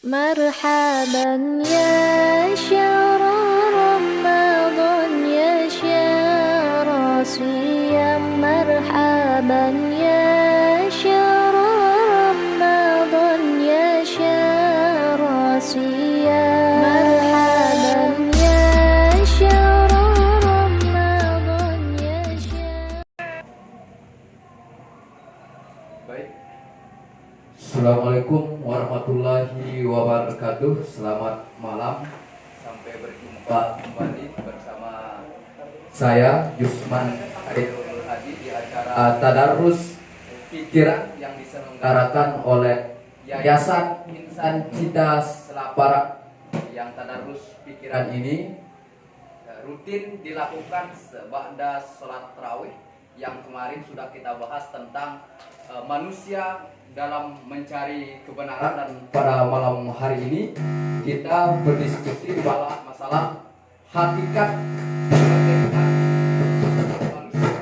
مرحبا يا شهر رمضان يا شهر صيام مرحبا يا شهر رمضان يا شهر صيام مرحبا يا شهر رمضان يا شهر. Baik. Assalamualaikum warahmatullahi wabarakatuh. Selamat malam. Sampai berjumpa kembali bersama saya Yusman Khairul Hadi di acara Tadarus Pikiran yang diselenggarakan oleh Yayasan Insan Cita Selapara. Yang Tadarus Pikiran ini rutin dilakukan seba'da sholat tarawih yang kemarin sudah kita bahas tentang manusia dalam mencari kebenaran, dan pada malam hari ini kita berdiskusi masalah hakikat kemerdekaan manusia.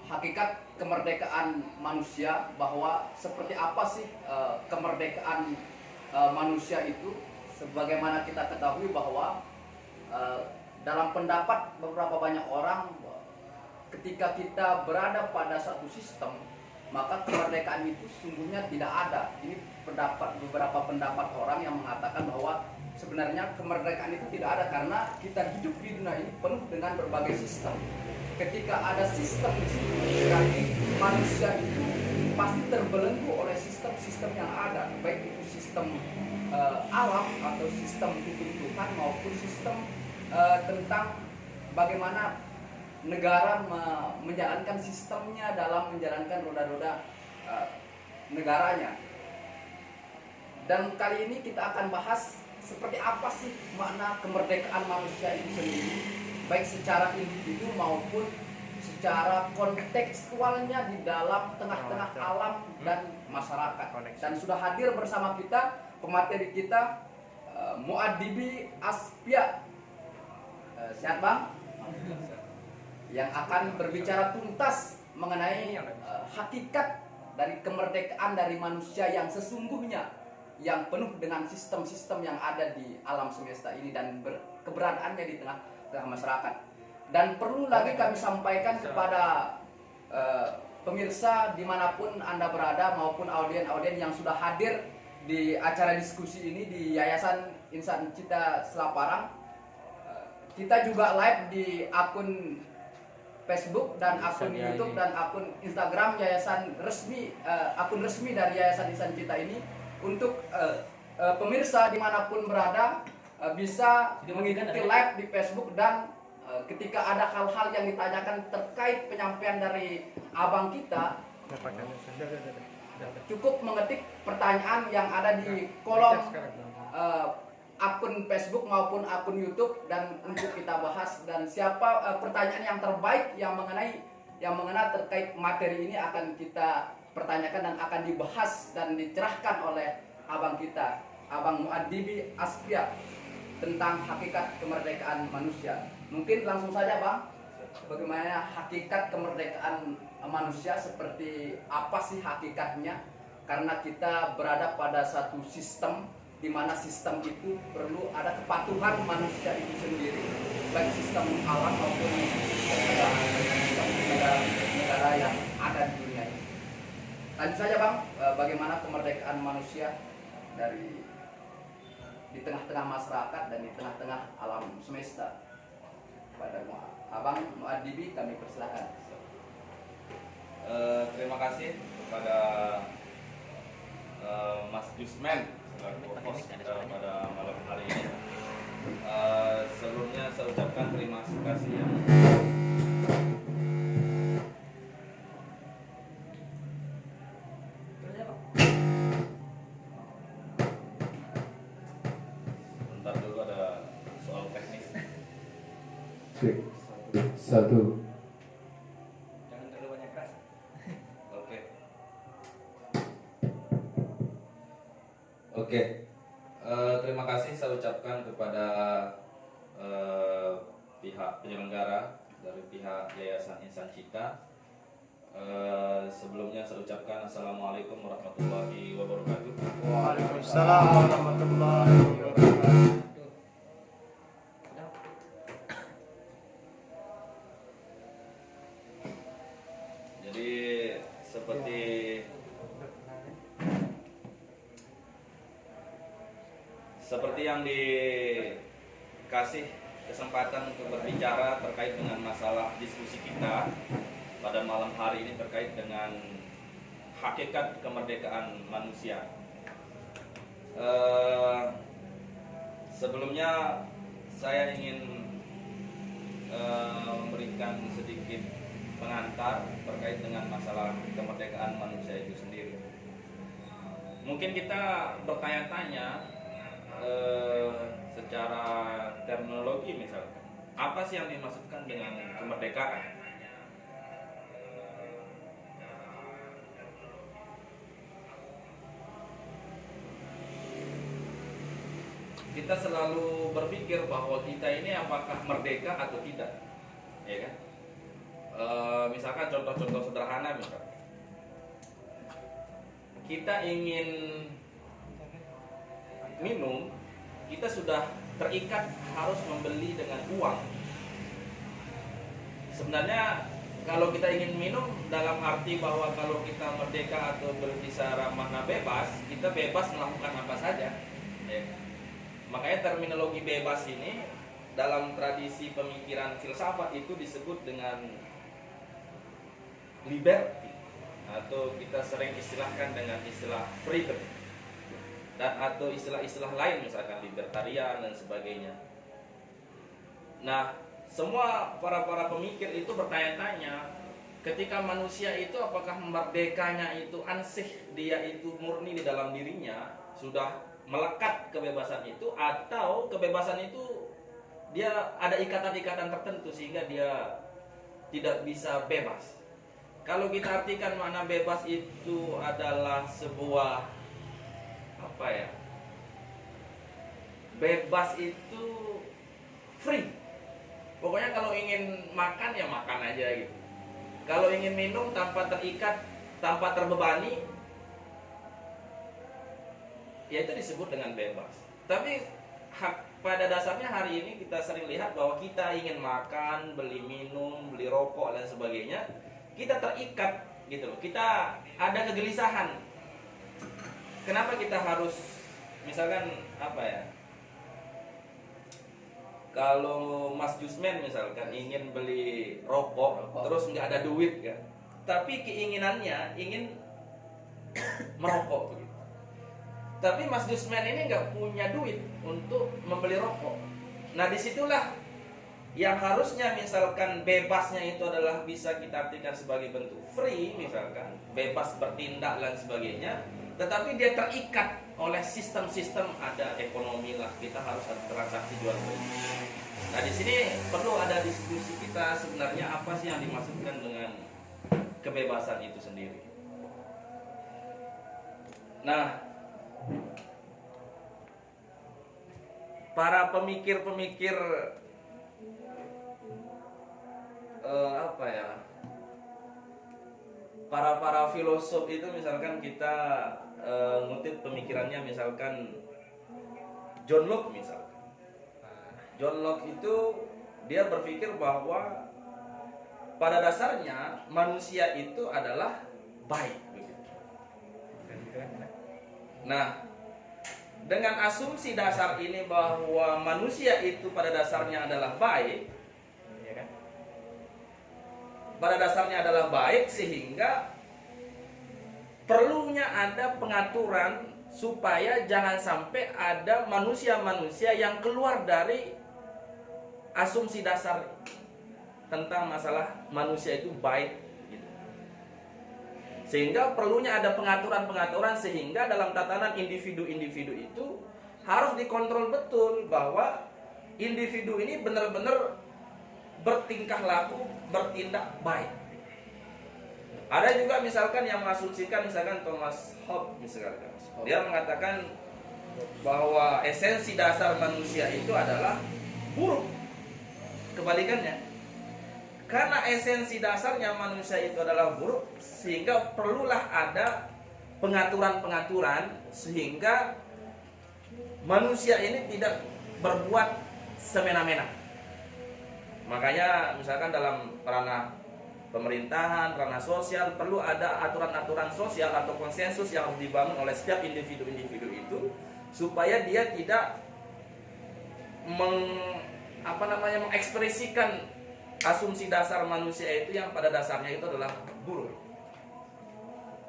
Hakikat kemerdekaan manusia, bahwa seperti apa sih kemerdekaan manusia itu. Sebagaimana kita ketahui bahwa dalam pendapat beberapa banyak orang, ketika kita berada pada satu sistem, maka kemerdekaan itu sungguhnya tidak ada. Ini beberapa pendapat orang yang mengatakan bahwa sebenarnya kemerdekaan itu tidak ada, karena kita hidup di dunia ini penuh dengan berbagai sistem. Ketika ada sistem di situ, berarti manusia itu pasti terbelenggu oleh sistem-sistem yang ada, baik itu sistem alam atau sistem hukum Tuhan, maupun sistem tentang bagaimana negara menjalankan sistemnya dalam menjalankan roda-roda negaranya. Dan kali ini kita akan bahas seperti apa sih makna kemerdekaan manusia itu sendiri, baik secara individu maupun secara kontekstualnya di dalam tengah-tengah alam dan masyarakat. Dan sudah hadir bersama kita pemateri kita, Muaddibi Aspia. Sehat Bang? Yang akan berbicara tuntas mengenai hakikat dari kemerdekaan dari manusia yang sesungguhnya, yang penuh dengan sistem-sistem yang ada di alam semesta ini dan keberadaannya di tengah-tengah masyarakat. Dan perlu lagi kami sampaikan kepada pemirsa dimanapun Anda berada, maupun audien-audien yang sudah hadir di acara diskusi ini di Yayasan Insan Cita Selaparang. Kita juga live di akun Facebook dan akun YouTube dan akun Instagram Yayasan resmi, akun resmi dari Yayasan Insan Cita ini, untuk pemirsa dimanapun berada bisa mengikuti live di Facebook. Dan ketika ada hal-hal yang ditanyakan terkait penyampaian dari abang kita, cukup mengetik pertanyaan yang ada di kolom akun Facebook maupun akun YouTube, dan untuk kita bahas. Dan siapa pertanyaan yang terbaik yang mengena terkait materi ini akan kita pertanyakan dan akan dibahas dan dicerahkan oleh abang kita, Abang Muaddibi Aspia, tentang hakikat kemerdekaan manusia. Mungkin langsung saja Bang, bagaimana hakikat kemerdekaan manusia, seperti apa sih hakikatnya? Karena kita berada pada satu sistem, di mana sistem itu perlu ada kepatuhan manusia itu sendiri, baik sistem alam maupun sistem negara yang ada di dunia ini. Lanjut saja Bang, bagaimana kemerdekaan manusia di tengah-tengah masyarakat dan di tengah-tengah alam semesta. Pada Abang Muaddibi kami persilahkan. Terima kasih kepada Mas Jusman selaku host pada malam hari ini. Sebelumnya saya ucapkan terima kasih yang bentar dulu, ada soal teknis. Satu. Jangan terlalu banyak keras. Oke. Terima kasih saya ucapkan kepada pihak penyelenggara dari pihak Yayasan Insan Cita. Sebelumnya saya ucapkan Assalamualaikum warahmatullahi wabarakatuh. Waalaikumsalam warahmatullahi wabarakatuh. Jadi seperti yang dikasih kesempatan untuk berbicara terkait dengan masalah diskusi kita pada malam hari ini terkait dengan hakikat kemerdekaan manusia. Sebelumnya saya ingin memberikan sedikit pengantar terkait dengan masalah kemerdekaan manusia itu sendiri. Mungkin kita bertanya-tanya secara terminologi misalkan, apa sih yang dimaksudkan dengan kemerdekaan? Kita selalu berpikir bahwa kita ini apakah merdeka atau tidak, ya kan? Misalkan contoh-contoh sederhana, misalkan kita ingin minum, kita sudah terikat harus membeli dengan uang. Sebenarnya kalau kita ingin minum dalam arti bahwa kalau kita merdeka atau berbicara makna bebas, kita bebas melakukan apa saja, ya. Makanya terminologi bebas ini dalam tradisi pemikiran filsafat itu disebut dengan liberty, atau kita sering istilahkan dengan istilah freedom, dan atau istilah-istilah lain misalkan libertarian dan sebagainya. Nah, semua para pemikir itu bertanya-tanya, ketika manusia itu apakah merdekanya itu ansih, dia itu murni di dalam dirinya, sudah melekat kebebasan itu, atau kebebasan itu dia ada ikatan-ikatan tertentu sehingga dia tidak bisa bebas. Kalau kita artikan makna bebas itu adalah sebuah apa ya? Bebas itu free. Pokoknya kalau ingin makan ya makan aja gitu. Kalau ingin minum tanpa terikat, tanpa terbebani, ya itu disebut dengan bebas. Tapi pada dasarnya hari ini kita sering lihat bahwa kita ingin makan, beli minum, beli rokok dan sebagainya, kita terikat gitu loh. Kita ada kegelisahan. Kenapa kita harus, misalkan apa ya? Kalau Mas Jusmen misalkan ingin beli rokok, terus nggak ada duit kan? Tapi keinginannya ingin merokok gitu. Tapi Mas Jusmen ini nggak punya duit untuk membeli rokok. Nah disitulah yang harusnya misalkan bebasnya itu adalah bisa kita artikan sebagai bentuk free, misalkan bebas bertindak dan sebagainya, tetapi dia terikat oleh sistem-sistem, ada ekonomi lah, kita harus ada transaksi jual beli. Nah di sini perlu ada diskusi kita sebenarnya apa sih yang dimaksudkan dengan kebebasan itu sendiri. Nah, para pemikir-pemikir apa ya, para filosof itu misalkan kita ngutip pemikirannya, misalkan John Locke misalkan. John Locke itu dia berpikir bahwa pada dasarnya manusia itu adalah baik begitu. Nah, dengan asumsi dasar ini bahwa manusia itu pada dasarnya adalah baik, pada dasarnya adalah baik, sehingga perlunya ada pengaturan supaya jangan sampai ada manusia-manusia yang keluar dari asumsi dasar tentang masalah manusia itu baik gitu. Sehingga perlunya ada pengaturan-pengaturan, sehingga dalam tatanan individu-individu itu harus dikontrol betul bahwa individu ini benar-benar bertingkah laku, bertindak baik. Ada juga misalkan yang mengasumsikan, misalkan Thomas Hobbes misalkan, dia mengatakan bahwa esensi dasar manusia itu adalah buruk. Kebalikannya, karena esensi dasarnya manusia itu adalah buruk, sehingga perlulah ada pengaturan-pengaturan sehingga manusia ini tidak berbuat semena-mena. Makanya misalkan dalam ranah pemerintahan, ranah sosial, perlu ada aturan-aturan sosial atau konsensus yang harus dibangun oleh setiap individu-individu itu, supaya dia tidak mengekspresikan asumsi dasar manusia itu yang pada dasarnya itu adalah buruk.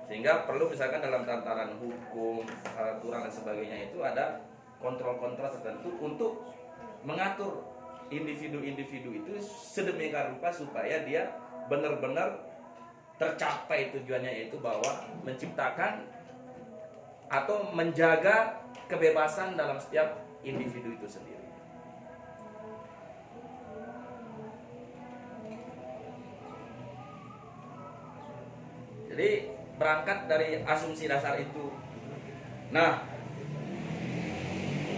Sehingga perlu misalkan dalam tataran hukum, aturan dan sebagainya itu ada kontrol-kontrol tertentu untuk mengatur individu-individu itu sedemikian rupa supaya dia benar-benar tercapai tujuannya, yaitu bahwa menciptakan atau menjaga kebebasan dalam setiap individu itu sendiri. Jadi berangkat dari asumsi dasar itu. Nah,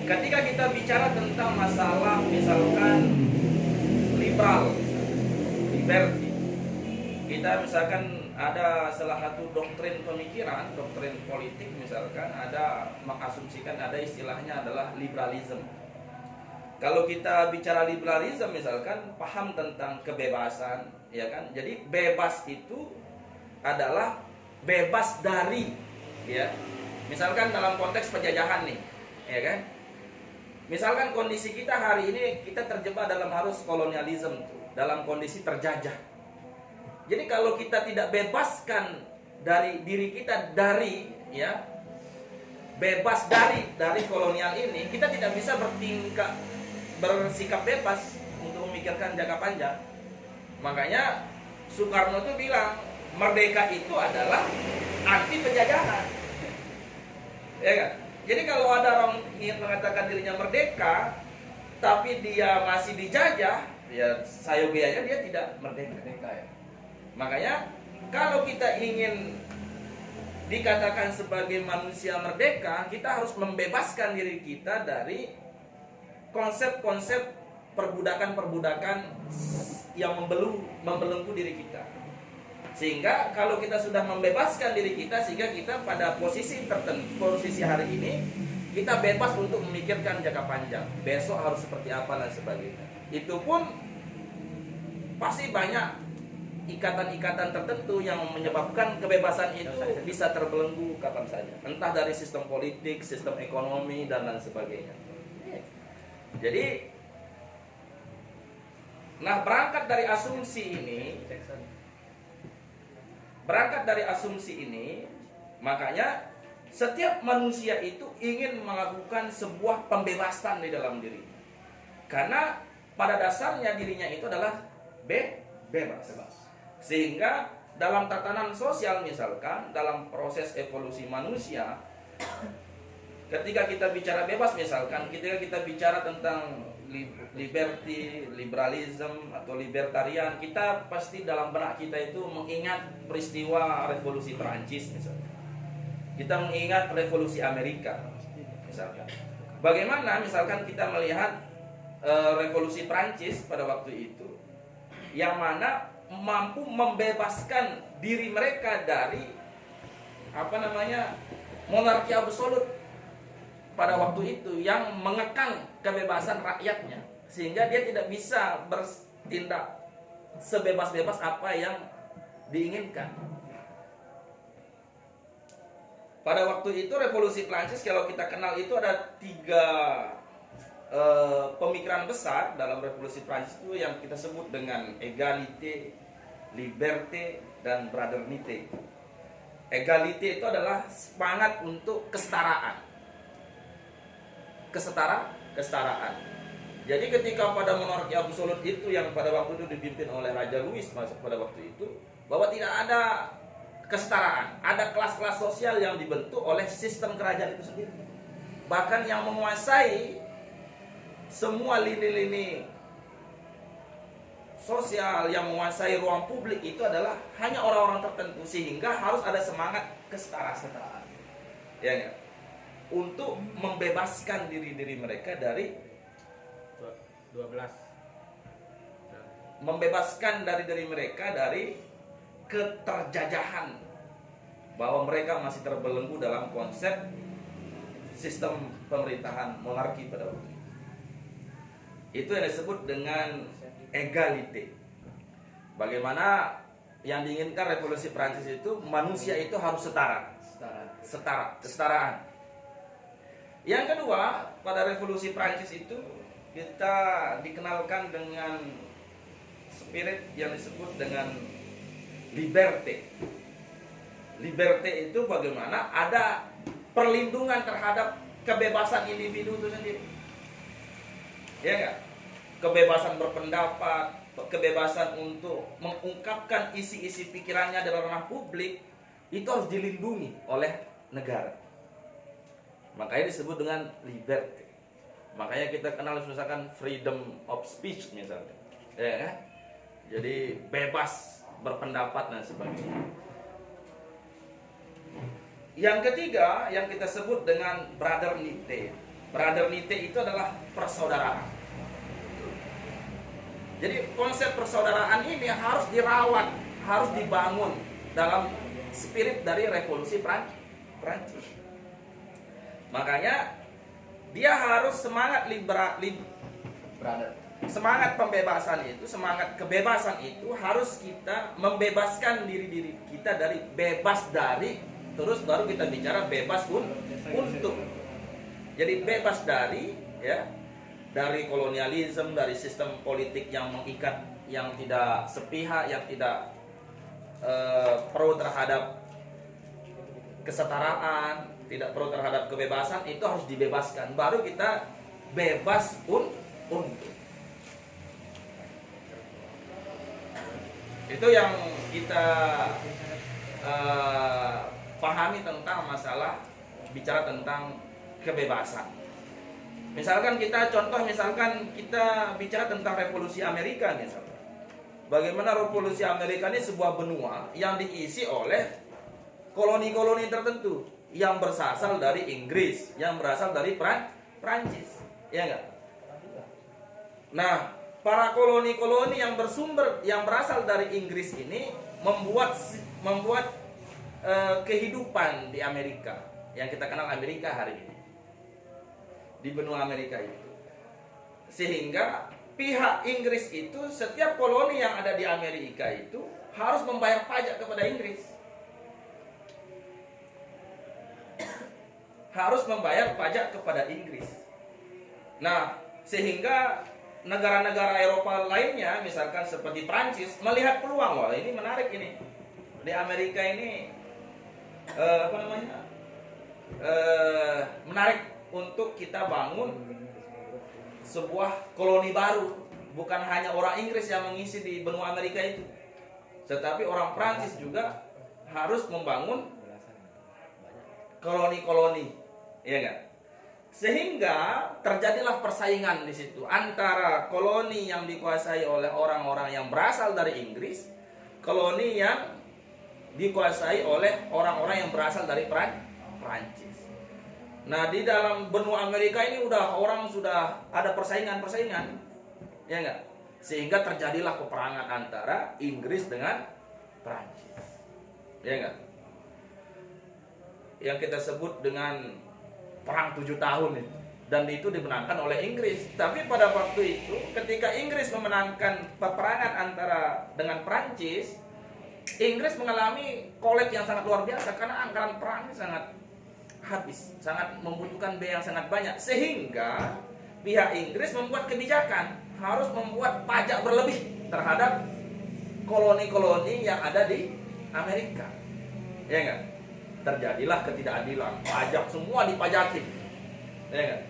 ketika kita bicara tentang masalah misalkan liberal, liberty, kita misalkan ada salah satu doktrin pemikiran, doktrin politik misalkan ada mengasumsikan ada istilahnya adalah liberalism. Kalau kita bicara liberalism misalkan paham tentang kebebasan, ya kan? Jadi bebas itu adalah bebas dari, ya. Misalkan dalam konteks penjajahan nih, ya kan? Misalkan kondisi kita hari ini kita terjebak dalam arus kolonialisme, dalam kondisi terjajah. Jadi kalau kita tidak bebaskan dari diri kita dari, ya, bebas dari kolonial ini, kita tidak bisa bersikap bebas untuk memikirkan jangka panjang. Makanya Soekarno itu bilang merdeka itu adalah anti penjajahan, ya kan? Jadi kalau ada orang ingin mengatakan dirinya merdeka, tapi dia masih dijajah, ya sayogianya dia tidak merdeka ya. Makanya kalau kita ingin dikatakan sebagai manusia merdeka, kita harus membebaskan diri kita dari konsep-konsep perbudakan-perbudakan yang membelenggu diri kita. Sehingga kalau kita sudah membebaskan diri kita, sehingga kita pada posisi tertentu, posisi hari ini kita bebas untuk memikirkan jangka panjang, besok harus seperti apa dan sebagainya. Itu pun pasti banyak ikatan-ikatan tertentu yang menyebabkan kebebasan itu bisa terbelenggu kapan saja, entah dari sistem politik, sistem ekonomi dan lain sebagainya. Jadi, nah berangkat dari asumsi ini, makanya setiap manusia itu ingin melakukan sebuah pembebasan di dalam diri. Karena pada dasarnya dirinya itu adalah bebas. Sehingga dalam tatanan sosial misalkan, dalam proses evolusi manusia, ketika kita bicara bebas misalkan, ketika kita bicara tentang liberty, liberalism atau libertarian, kita pasti dalam benak kita itu mengingat peristiwa revolusi Perancis misalnya. Kita mengingat revolusi Amerika misalkan. Bagaimana misalkan kita melihat revolusi Perancis pada waktu itu, yang mana mampu membebaskan diri mereka dari monarki absolut pada waktu itu yang mengekang kebebasan rakyatnya, sehingga dia tidak bisa bertindak sebebas-bebas apa yang diinginkan. Pada waktu itu revolusi Prancis, kalau kita kenal itu ada 3 pemikiran besar dalam revolusi Prancis itu yang kita sebut dengan égalité, liberté, dan fraternité. Égalité itu adalah semangat untuk kesetaraan. Kesetaraan. Jadi ketika pada monarki absolut itu yang pada waktu itu dipimpin oleh Raja Louis pada waktu itu, bahwa tidak ada kesetaraan, ada kelas-kelas sosial yang dibentuk oleh sistem kerajaan itu sendiri. Bahkan yang menguasai semua lini-lini sosial, yang menguasai ruang publik itu adalah hanya orang-orang tertentu, sehingga harus ada semangat kesetaraan. Ya enggak? Untuk membebaskan diri-diri mereka dari 12. Membebaskan dari diri mereka dari keterjajahan, bahwa mereka masih terbelenggu dalam konsep sistem pemerintahan monarki pada waktu itu. Itu yang disebut dengan egalite. Bagaimana yang diinginkan revolusi Prancis itu manusia itu harus setara. Kesetaraan. Yang kedua, pada revolusi Prancis itu kita dikenalkan dengan spirit yang disebut dengan liberté. Liberté itu bagaimana ada perlindungan terhadap kebebasan individu itu sendiri. Ya enggak? Kebebasan berpendapat, kebebasan untuk mengungkapkan isi-isi pikirannya dalam ranah publik itu harus dilindungi oleh negara. Makanya disebut dengan liberty. Makanya kita kenal misalkan freedom of speech misalnya. Ya kan? Jadi bebas berpendapat dan sebagainya. Yang ketiga yang kita sebut dengan brotherhood. Brotherhood itu adalah persaudaraan. Jadi konsep persaudaraan ini harus dirawat, harus dibangun dalam spirit dari revolusi Prancis. Makanya dia harus semangat semangat pembebasan itu, semangat kebebasan itu harus kita membebaskan diri kita dari bebas dari, terus baru kita bicara bebas untuk. Jadi bebas dari, ya, dari kolonialisme, dari sistem politik yang mengikat, yang tidak sepihak, yang tidak pro terhadap kesetaraan, tidak pro terhadap kebebasan, itu harus dibebaskan. Baru kita bebas untuk. Itu yang kita pahami tentang masalah bicara tentang kebebasan. Misalkan kita bicara tentang revolusi Amerika misalnya. Bagaimana revolusi Amerika ini sebuah benua yang diisi oleh koloni-koloni tertentu yang berasal dari Inggris, yang berasal dari Prancis, ya enggak? Nah, para koloni-koloni yang berasal dari Inggris ini membuat kehidupan di Amerika yang kita kenal Amerika hari ini, di benua Amerika itu. Sehingga pihak Inggris itu, setiap koloni yang ada di Amerika itu harus membayar pajak kepada Inggris. Harus membayar pajak kepada Inggris. Nah, sehingga negara-negara Eropa lainnya, misalkan seperti Prancis, melihat peluang, wah ini menarik ini. Di Amerika ini menarik untuk kita bangun sebuah koloni baru. Bukan hanya orang Inggris yang mengisi di benua Amerika itu, tetapi orang Prancis juga harus membangun koloni-koloni, ya enggak? Sehingga terjadilah persaingan di situ antara koloni yang dikuasai oleh orang-orang yang berasal dari Inggris, koloni yang dikuasai oleh orang-orang yang berasal dari Prancis. Nah, di dalam benua Amerika ini orang sudah ada persaingan, ya enggak? Sehingga terjadilah peperangan antara Inggris dengan Prancis, ya enggak? Yang kita sebut dengan perang 7 tahun itu, dan itu dimenangkan oleh Inggris. Tapi pada waktu itu, ketika Inggris memenangkan peperangan dengan Prancis, Inggris mengalami kolek yang sangat luar biasa karena anggaran perang sangat habis, sangat membutuhkan biaya yang sangat banyak, sehingga pihak Inggris membuat kebijakan harus membuat pajak berlebih terhadap koloni-koloni yang ada di Amerika, ya enggak? Terjadilah ketidakadilan, pajak semua dipajakin, ya enggak?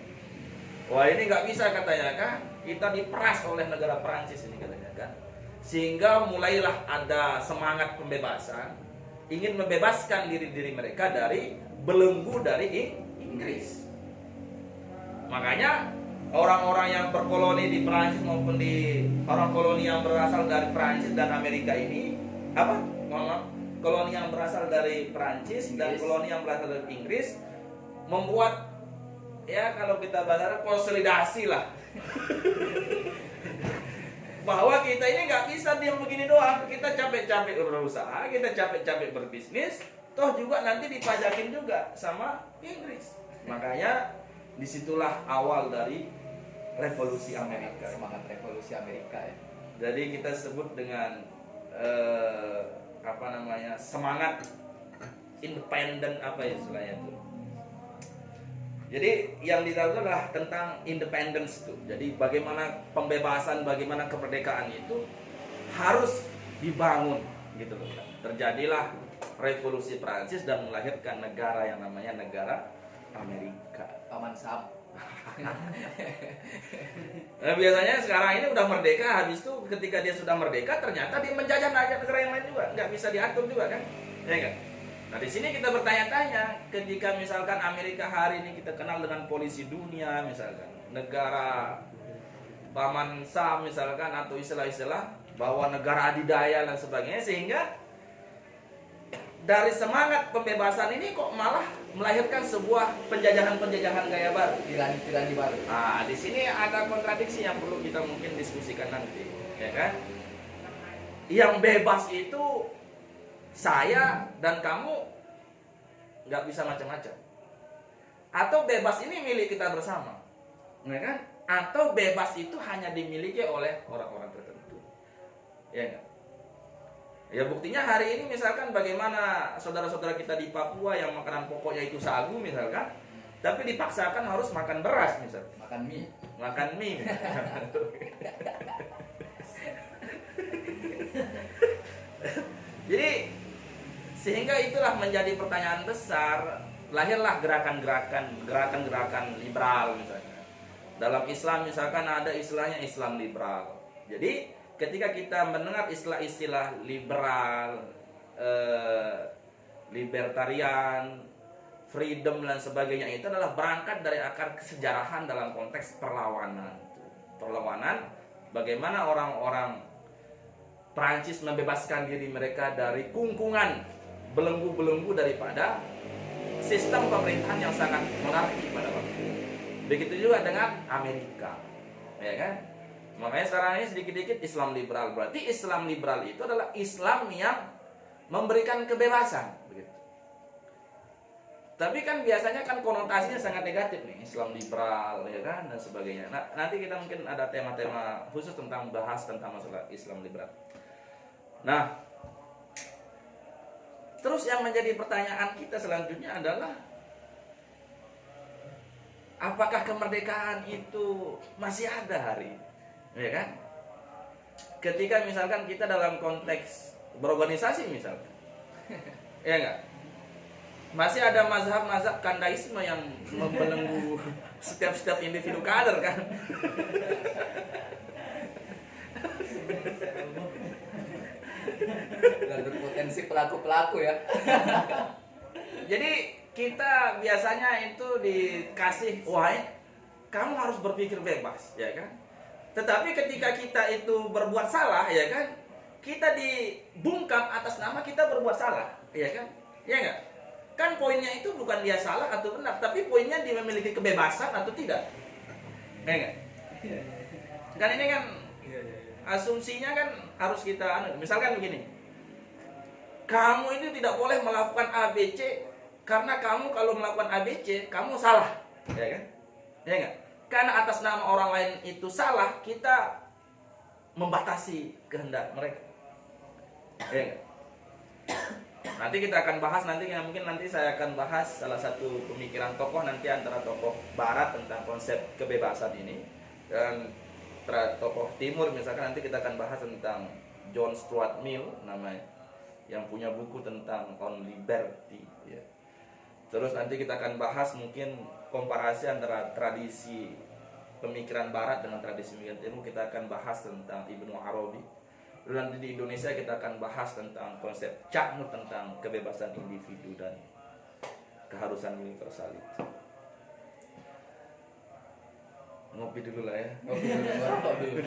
Wah, ini nggak bisa katanya kan, kita diperas oleh negara Perancis ini katanya kan, sehingga mulailah ada semangat pembebasan, ingin membebaskan diri mereka dari belenggu dari Inggris. Makanya orang-orang yang berkoloni di Perancis maupun di orang koloni yang berasal dari Perancis dan Amerika ini, koloni yang berasal dari Perancis dan koloni yang berasal dari Inggris membuat, ya kalau kita bahasa konsolidasi lah. Bahwa kita ini nggak bisa diam begini doang, kita capek-capek berusaha, kita capek-capek berbisnis, toh juga nanti dipajakin juga sama Inggris. Makanya disitulah awal dari revolusi Amerika. Semangat revolusi Amerika ya. Jadi kita sebut dengan apa namanya, semangat independen, apa ya istilahnya itu. Jadi yang ditaruh adalah tentang independence itu. Jadi bagaimana pembebasan, bagaimana kemerdekaan itu harus dibangun gitu loh. Terjadilah revolusi Prancis dan melahirkan negara yang namanya negara Amerika. Paman Sam. Nah, biasanya sekarang ini udah merdeka, habis itu ketika dia sudah merdeka ternyata dia menjajah negara yang lain juga, nggak bisa diatur juga kan, ya kan? Nah di sini kita bertanya-tanya, ketika misalkan Amerika hari ini kita kenal dengan polisi dunia, misalkan negara Paman Sam misalkan, atau istilah-istilah bahwa negara adidaya dan sebagainya, sehingga dari semangat pembebasan ini kok malah melahirkan sebuah penjajahan-penjajahan gaya baru, Tirani baru. Nah, di sini ada kontradiksi yang perlu kita mungkin diskusikan nanti, ya kan? Yang bebas itu saya dan kamu nggak bisa macam-macam. Atau bebas ini milik kita bersama, ya kan? Atau bebas itu hanya dimiliki oleh orang-orang tertentu, ya kan? Ya buktinya hari ini misalkan bagaimana saudara-saudara kita di Papua yang makanan pokoknya itu sagu misalkan, tapi dipaksakan harus makan beras misalkan. Makan mie misalkan. Jadi sehingga itulah menjadi pertanyaan besar, lahirlah gerakan-gerakan liberal misalnya. Dalam Islam misalkan ada istilahnya Islam liberal. Jadi ketika kita mendengar istilah-istilah liberal, libertarian, freedom dan sebagainya, itu adalah berangkat dari akar kesejarahan dalam konteks perlawanan. Perlawanan bagaimana orang-orang Prancis membebaskan diri mereka dari kungkungan belenggu-belenggu daripada sistem pemerintahan yang sangat monarki pada waktu itu. Begitu juga dengan Amerika, ya kan? Makanya sekarang ini sedikit-sedikit Islam liberal. Berarti Islam liberal itu adalah Islam yang memberikan kebebasan, begitu. Tapi kan biasanya kan konotasinya sangat negatif nih, Islam liberal, ya kan, dan sebagainya. Nah, nanti kita mungkin ada tema-tema khusus tentang bahas tentang masalah Islam liberal. Nah, terus yang menjadi pertanyaan kita selanjutnya adalah, apakah kemerdekaan itu masih ada hari ini? Ya kan? Ketika misalkan kita dalam konteks berorganisasi misalkan, ya enggak? Masih ada mazhab-mazhab kandaisme yang membelenggu setiap individu kader kan? Dan berpotensi pelaku-pelaku ya. Jadi kita biasanya itu dikasih, wah, kamu harus berpikir bebas, ya kan? Tetapi ketika kita itu berbuat salah, ya kan, kita dibungkam atas nama kita berbuat salah, ya kan? Ya enggak? Kan poinnya itu bukan dia salah atau benar, tapi poinnya dia memiliki kebebasan atau tidak. Ya enggak? Kan ini kan asumsinya kan harus kita, misalkan begini, kamu itu tidak boleh melakukan ABC karena kamu kalau melakukan ABC kamu salah, ya kan? Ya enggak? Karena atas nama orang lain itu salah, kita membatasi kehendak mereka. Ya enggak? Nanti kita akan bahas, mungkin nanti saya akan bahas salah satu pemikiran tokoh nanti antara tokoh barat tentang konsep kebebasan ini, dan tokoh timur misalkan nanti kita akan bahas tentang John Stuart Mill namanya, yang punya buku tentang On Liberty, ya. Terus nanti kita akan bahas mungkin komparasi antara tradisi pemikiran barat dengan tradisi pemikiran timur. Kita akan bahas tentang Ibnu Arabi. Lalu nanti di Indonesia kita akan bahas tentang konsep Cak Nur tentang kebebasan individu dan keharusan universal itu. Ngopi dulu lah ya. Ngopi dulu, ngerokok dulu.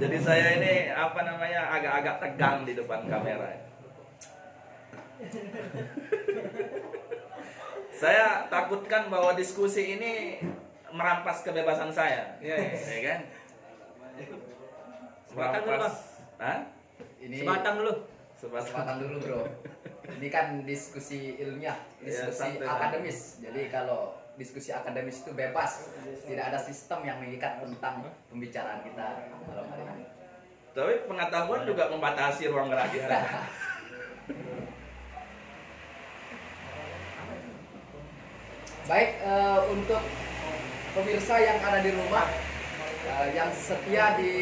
Jadi saya ini agak-agak tegang di depan kamera. Saya takutkan bahwa diskusi ini merampas kebebasan saya, ya kan? Sebatang dulu, Bang. Hah? Ini Sebatang dulu. sebatang dulu, Bro. Ini kan diskusi ilmiah, Ya, diskusi santai. akademis. Jadi kalau diskusi akademis itu bebas, tidak ada sistem yang mengikat tentang pembicaraan kita malam hari ini. Tapi pengetahuan juga membatasi ruang gerak kita. Baik, untuk pemirsa yang ada di rumah, yang setia di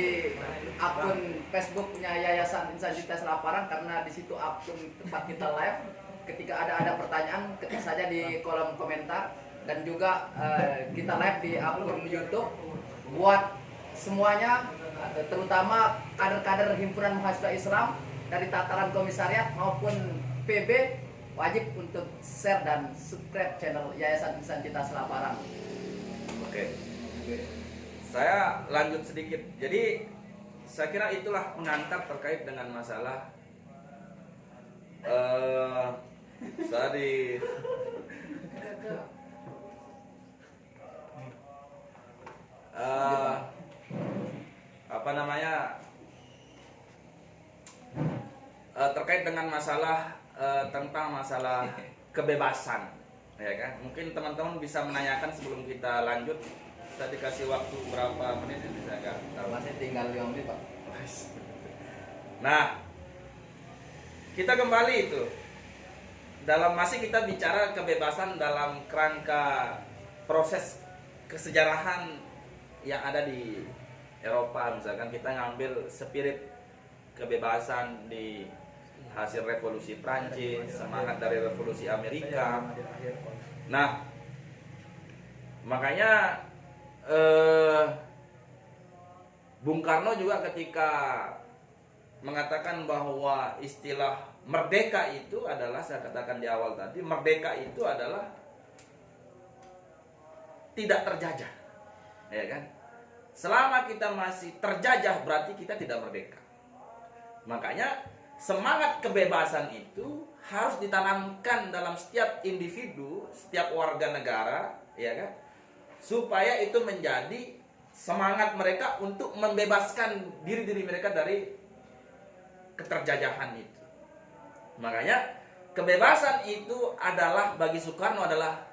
akun Facebooknya Yayasan Insan Cinta Selaparang, karena di situ akun tempat kita live. Ketika ada pertanyaan, ketik saja di kolom komentar, dan juga kita live di akun YouTube. Buat semuanya, terutama kader-kader himpunan mahasiswa Islam dari tataran komisariat maupun PB, wajib untuk share dan subscribe channel Yayasan Insan Cinta Selaparang. Oke. Saya lanjut sedikit. Jadi saya kira itulah pengantar terkait dengan masalah tadi apa namanya terkait dengan masalah tentang masalah kebebasan, ya kan? Mungkin teman-teman bisa menanyakan sebelum kita lanjut. Saya dikasih waktu berapa menit ini saya nggak tahu. Masih tinggal 5 menit, Pak. Nah, kita kembali itu masih kita bicara kebebasan dalam kerangka proses kesejarahan yang ada di Eropa. Misalkan kita ngambil spirit kebebasan di hasil revolusi Prancis, semangat dari revolusi Amerika. Nah, makanya Bung Karno juga ketika mengatakan bahwa istilah merdeka itu adalah, saya katakan di awal tadi, merdeka itu adalah tidak terjajah, ya kan? Selama kita masih terjajah berarti kita tidak merdeka. Makanya semangat kebebasan itu harus ditanamkan dalam setiap individu, setiap warga negara, ya kan? Supaya itu menjadi semangat mereka untuk membebaskan diri-diri mereka dari keterjajahan itu. Makanya kebebasan itu adalah bagi Soekarno adalah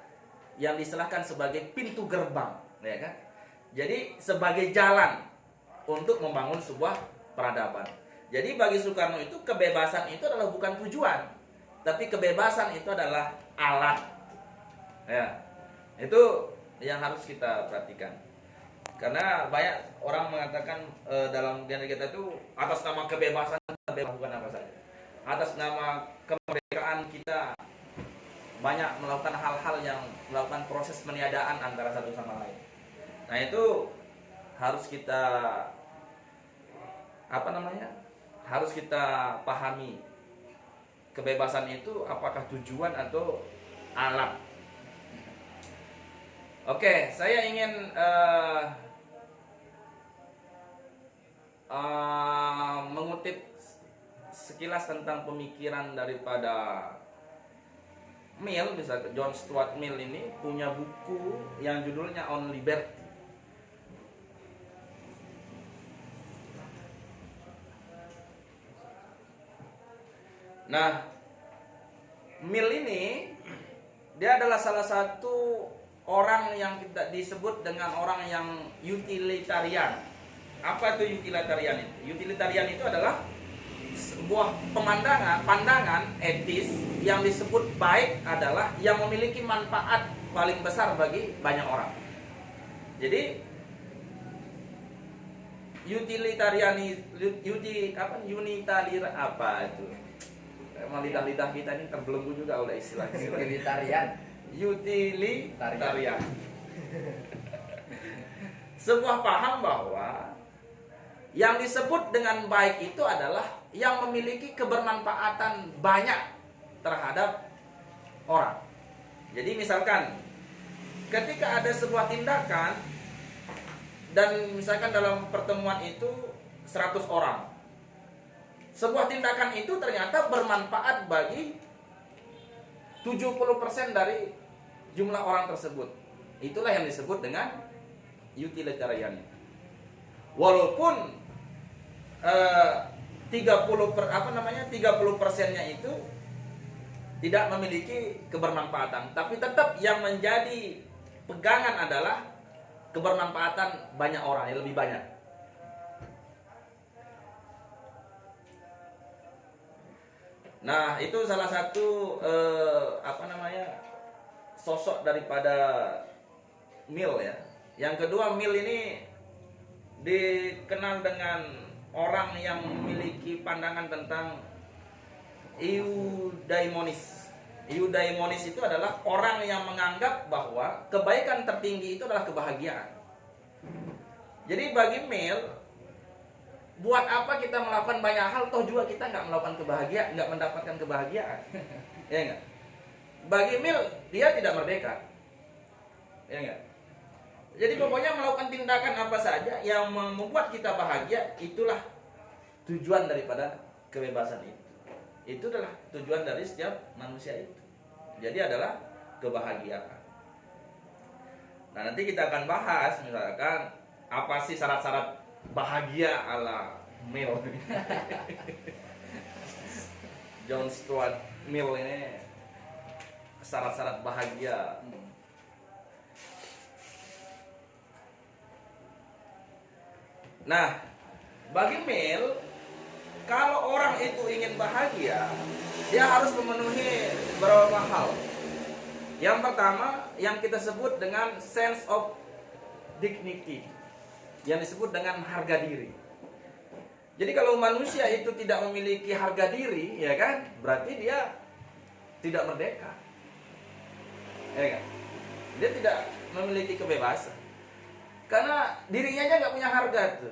yang diistilahkan sebagai pintu gerbang, ya kan? Jadi sebagai jalan untuk membangun sebuah peradaban. Jadi bagi Soekarno itu kebebasan itu adalah bukan tujuan, tapi kebebasan itu adalah alat. Ya, itu yang harus kita perhatikan. Karena banyak orang mengatakan dalam DNA kita itu atas nama kebebasan kita melakukan apa saja. Atas nama kemerdekaan kita banyak melakukan hal-hal yang melakukan proses peniadaan antara satu sama lain. Nah, itu harus kita harus kita pahami. Kebebasan itu apakah tujuan atau alat. Oke, saya ingin mengutip sekilas tentang pemikiran daripada Mill. Misalnya John Stuart Mill ini punya buku yang judulnya On Liberty. Nah, Mill ini dia adalah salah satu orang yang kita disebut dengan orang yang utilitarian. Apa itu utilitarian itu? Utilitarian itu adalah sebuah pandangan etis yang disebut baik adalah yang memiliki manfaat paling besar bagi banyak orang. Jadi unitarian apa itu? Emang lidah kita ini terbelenggu juga oleh istilah-istilah. Utilitarian. Sebuah paham bahwa yang disebut dengan baik itu adalah yang memiliki kebermanfaatan banyak terhadap orang. Jadi misalkan ketika ada sebuah tindakan dan misalkan dalam pertemuan itu 100 orang, sebuah tindakan itu ternyata bermanfaat bagi 70% dari jumlah orang tersebut. Itulah yang disebut dengan utilitarian. Walaupun 30%-nya itu tidak memiliki kebermanfaatan, tapi tetap yang menjadi pegangan adalah kebermanfaatan banyak orang, yang lebih banyak. Nah, itu salah satu sosok daripada Mill ya. Yang kedua, Mill ini dikenal dengan orang yang memiliki pandangan tentang eudaimonis. Eudaimonis itu adalah orang yang menganggap bahwa kebaikan tertinggi itu adalah kebahagiaan. Jadi bagi Mill, buat apa kita melakukan banyak hal, toh juga kita nggak melakukan kebahagiaan, nggak mendapatkan kebahagiaan, ya nggak? Bagi Mill, dia tidak merdeka, ya nggak? Jadi pokoknya melakukan tindakan apa saja yang membuat kita bahagia, itulah tujuan daripada kebebasan itu. Itu adalah tujuan dari setiap manusia itu. Jadi adalah kebahagiaan. Nah, nanti kita akan bahas misalkan apa sih syarat-syarat bahagia ala Mill. John Stuart Mill ini syarat-syarat bahagia. Nah, bagi Mill, kalau orang itu ingin bahagia, dia harus memenuhi beberapa hal. Yang pertama, yang kita sebut dengan sense of dignity, yang disebut dengan harga diri. Jadi kalau manusia itu tidak memiliki harga diri, ya kan, berarti dia tidak merdeka, ya kan? Dia tidak memiliki kebebasan, karena dirinya aja nggak punya harga tuh,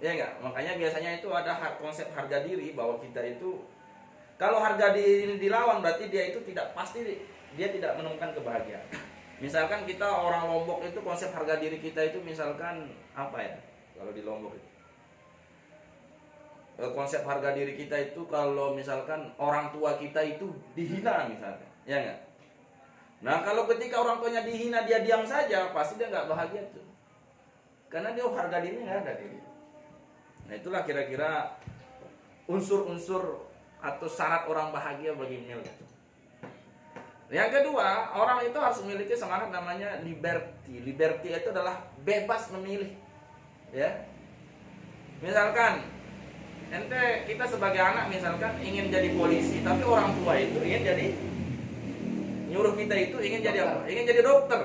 ya nggak? Makanya biasanya itu ada konsep harga diri, bahwa kita itu kalau harga diri dilawan, berarti dia itu tidak pasti, dia tidak menemukan kebahagiaan. Misalkan kita orang Lombok itu konsep harga diri kita itu misalkan apa ya? Kalau di Lombok itu konsep harga diri kita itu kalau misalkan orang tua kita itu dihina misalkan, ya nggak? Nah kalau ketika orang tuanya dihina dia diam saja, pasti dia nggak bahagia tuh, karena dia harga dirinya nggak ada diri. Nah itulah kira-kira unsur-unsur atau syarat orang bahagia bagi Mill. Yang kedua, orang itu harus memiliki semangat namanya liberty. Liberty itu adalah bebas memilih, ya. Misalkan kita sebagai anak misalkan ingin jadi polisi, tapi orang tua itu ingin jadi, nyuruh kita itu ingin jadi apa? Ingin jadi dokter,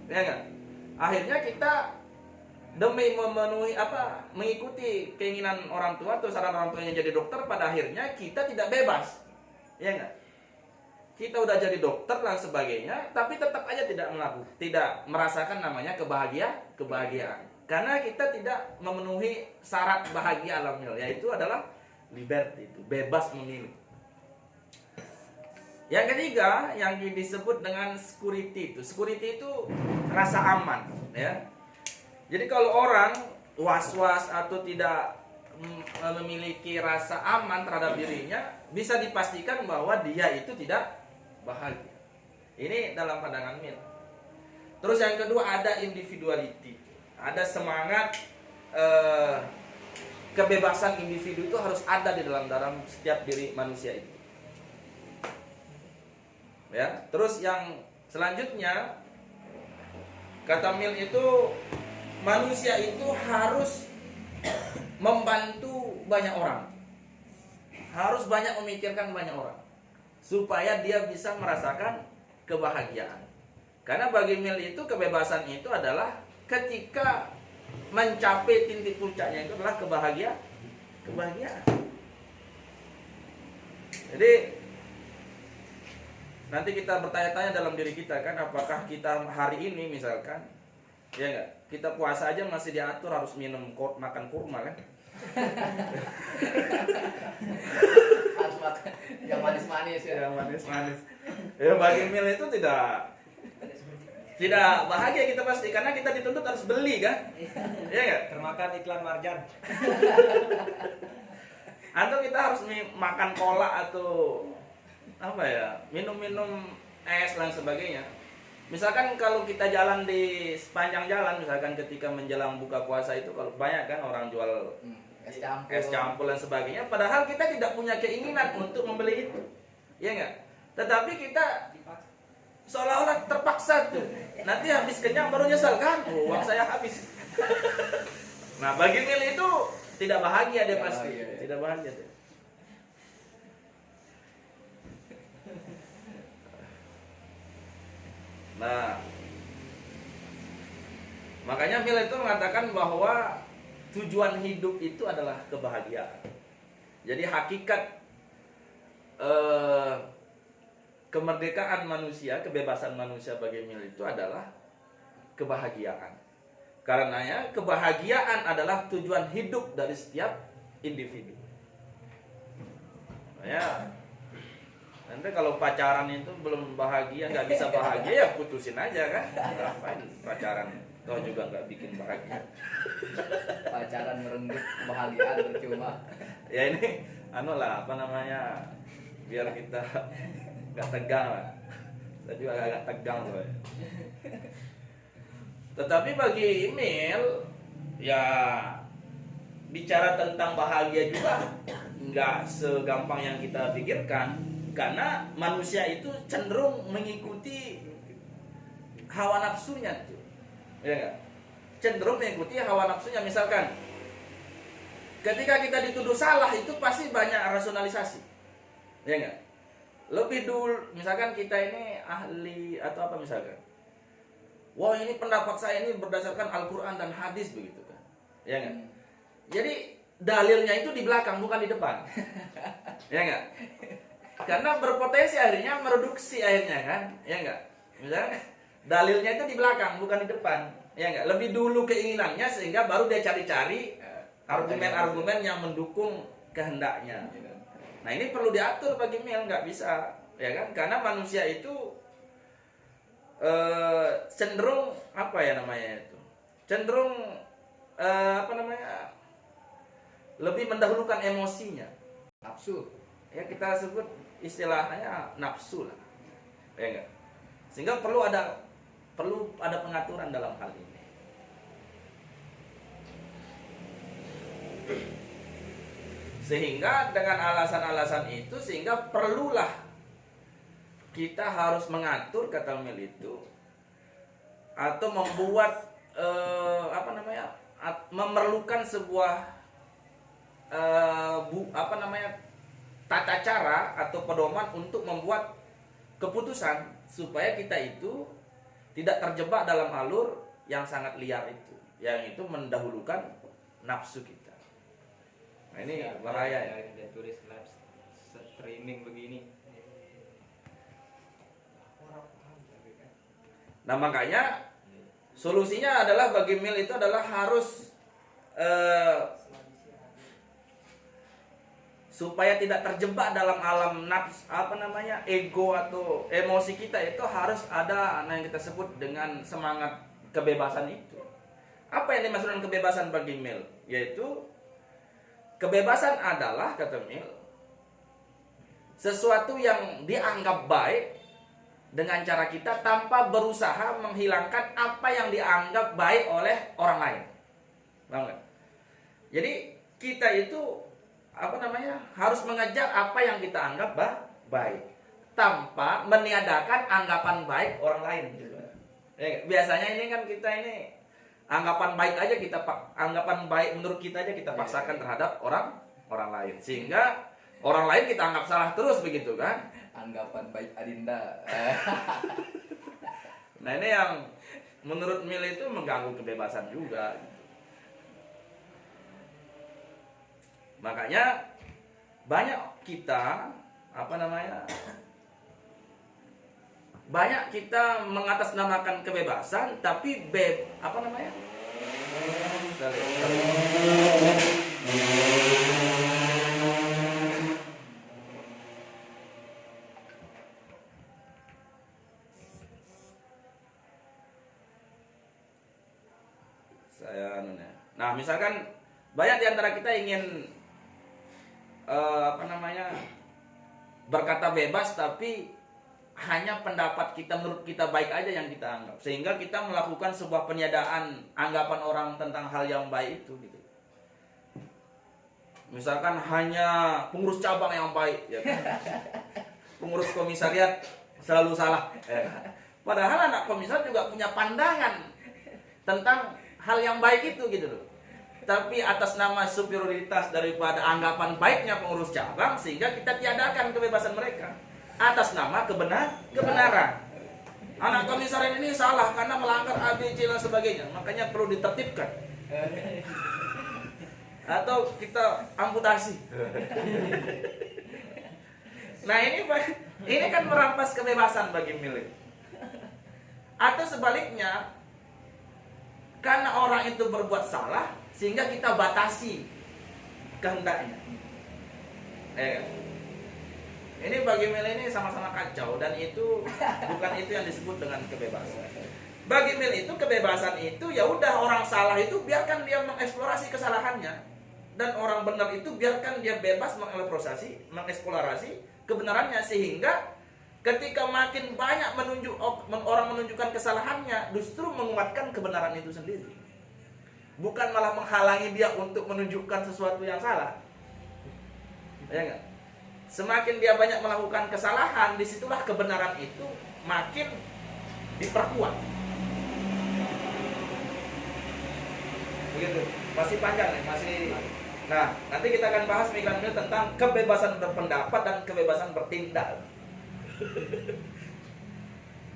ya enggak? Akhirnya kita demi memenuhi mengikuti keinginan orang tua atau saran orang tuanya jadi dokter, pada akhirnya kita tidak bebas, ya enggak? Kita udah jadi dokter dan sebagainya, tapi tetap aja tidak merasakan namanya kebahagiaan. Karena kita tidak memenuhi syarat bahagia alam Mill, yaitu adalah liberty, itu bebas memilih. Yang ketiga, yang disebut dengan security itu rasa aman, ya. Jadi kalau orang was-was atau tidak memiliki rasa aman terhadap dirinya, bisa dipastikan bahwa dia itu tidak bahagia. Ini dalam pandangan Mill. Terus yang kedua ada individuality, ada semangat kebebasan individu itu harus ada di dalam setiap diri manusia itu. Ya, terus yang selanjutnya kata Mill itu manusia itu harus membantu banyak orang, harus banyak memikirkan banyak orang, supaya dia bisa merasakan kebahagiaan. Karena bagi Mill itu kebebasan itu adalah ketika mencapai titik puncaknya itu adalah kebahagiaan. Jadi nanti kita bertanya-tanya dalam diri kita kan, apakah kita hari ini misalkan, ya enggak, kita puasa aja masih diatur harus makan kurma kan? Harus makan yang manis-manis ya. Yang manis-manis. Ya bagi Mill itu tidak bahagia kita pasti, karena kita dituntut harus beli kan? Iya enggak? Termakan iklan Marjan. Atau kita harus makan cola atau apa ya, minum-minum es dan sebagainya. Misalkan kalau kita jalan di sepanjang jalan, misalkan ketika menjelang buka puasa itu, kalau banyak kan orang jual es campur dan sebagainya, padahal kita tidak punya keinginan untuk membeli itu, ya enggak? Tetapi kita seolah-olah terpaksa tuh. Nanti habis kenyang baru nyesal kan? Oh, uang saya habis. Nah, bagi Mil itu tidak bahagia dia pasti. Tidak bahagia dia. Nah, makanya Mil itu mengatakan bahwa tujuan hidup itu adalah kebahagiaan. Jadi hakikat kemerdekaan manusia, kebebasan manusia bagi Mil itu adalah kebahagiaan. Karenanya kebahagiaan adalah tujuan hidup dari setiap individu. Ya, nanti kalau pacaran itu belum bahagia, nggak bisa bahagia, ya putusin aja kan. Ngapain pacaran? Kau juga nggak bikin bahagia. Pacaran merenggut kebahagiaan percuma. Ya ini, apa namanya? Biar kita nggak tegang lah. Saya juga agak tegang tuh. Tetapi bagi Emil, ya bicara tentang bahagia juga nggak segampang yang kita pikirkan, karena manusia itu cenderung mengikuti hawa nafsunya tuh, ya nggak? Cenderung mengikuti hawa nafsunya. Misalkan, ketika kita dituduh salah itu pasti banyak rasionalisasi, ya nggak? Lebih dulu, misalkan kita ini ahli atau apa misalkan, wah ini pendapat saya ini berdasarkan Al-Quran dan hadis begitu kan, ya nggak? Jadi dalilnya itu di belakang bukan di depan, ya nggak? Karena berpotensi akhirnya mereduksi akhirnya kan, ya nggak? Misalnya dalilnya itu di belakang bukan di depan, ya nggak? Lebih dulu keinginannya sehingga baru dia cari-cari argumen-argumen yang mendukung kehendaknya. Nah ini perlu diatur bagi Mil, nggak bisa, ya kan? Karena manusia itu cenderung apa ya namanya itu? Cenderung lebih mendahulukan emosinya, Nafsu. ya kita sebut istilahnya nafsu lah, ya enggak? Sehingga perlu ada pengaturan dalam hal ini. Sehingga dengan alasan-alasan itu, sehingga perlulah kita harus mengatur, kata Mil itu, atau membuat memerlukan sebuah tata cara atau pedoman untuk membuat keputusan supaya kita itu tidak terjebak dalam alur yang sangat liar itu, yang itu mendahulukan nafsu kita. Nah ini bahaya ya. Dia tulis live streaming begini. Nah makanya solusinya adalah bagi Mil itu adalah harus supaya tidak terjebak dalam alam nafs, ego atau emosi kita, itu harus ada yang kita sebut dengan semangat kebebasan itu. Apa yang dimaksud dengan kebebasan bagi Mil? Yaitu kebebasan adalah, kata Mil, sesuatu yang dianggap baik dengan cara kita tanpa berusaha menghilangkan apa yang dianggap baik oleh orang lain. Paham nggak? Jadi kita itu harus mengejar apa yang kita anggap baik tanpa meniadakan anggapan baik orang lain juga. Ya, biasanya ini kan kita ini anggapan baik aja anggapan baik menurut kita aja kita paksakan terhadap orang lain, sehingga orang lain kita anggap salah terus begitu kan? Anggapan baik Adinda. Nah ini yang menurut Mil itu mengganggu kebebasan juga. Makanya banyak kita banyak kita mengatasnamakan kebebasan, tapi Nah, misalkan banyak di antara kita ingin berkata bebas, tapi hanya pendapat kita menurut kita baik aja yang kita anggap, sehingga kita melakukan sebuah peniadaan anggapan orang tentang hal yang baik itu gitu. Misalkan hanya pengurus cabang yang baik, ya kan? pengurus komisariat selalu salah. Padahal anak komisariat juga punya pandangan tentang hal yang baik itu gitu loh. Tapi atas nama superioritas daripada anggapan baiknya pengurus cabang, sehingga kita tiadakan kebebasan mereka atas nama kebenaran. Anak komisariat ini salah karena melanggar A, B, C dan sebagainya, makanya perlu ditertibkan atau kita amputasi. Nah ini kan merampas kebebasan bagi milik. Atau sebaliknya, karena orang itu berbuat salah sehingga kita batasi kehendaknya. Ini bagi Mil ini sama-sama kacau, dan itu bukan itu yang disebut dengan kebebasan. Bagi Mil itu kebebasan itu ya udah, orang salah itu biarkan dia mengeksplorasi kesalahannya, dan orang benar itu biarkan dia bebas mengeksplorasi kebenarannya, sehingga ketika makin banyak orang menunjukkan kesalahannya, justru menguatkan kebenaran itu sendiri. Bukan malah menghalangi dia untuk menunjukkan sesuatu yang salah. Ya enggak? Semakin dia banyak melakukan kesalahan, disitulah kebenaran itu makin diperkuat. Begitu. Masih panjang nih, masih. Nah, nanti kita akan bahas migran tentang kebebasan berpendapat dan kebebasan bertindak.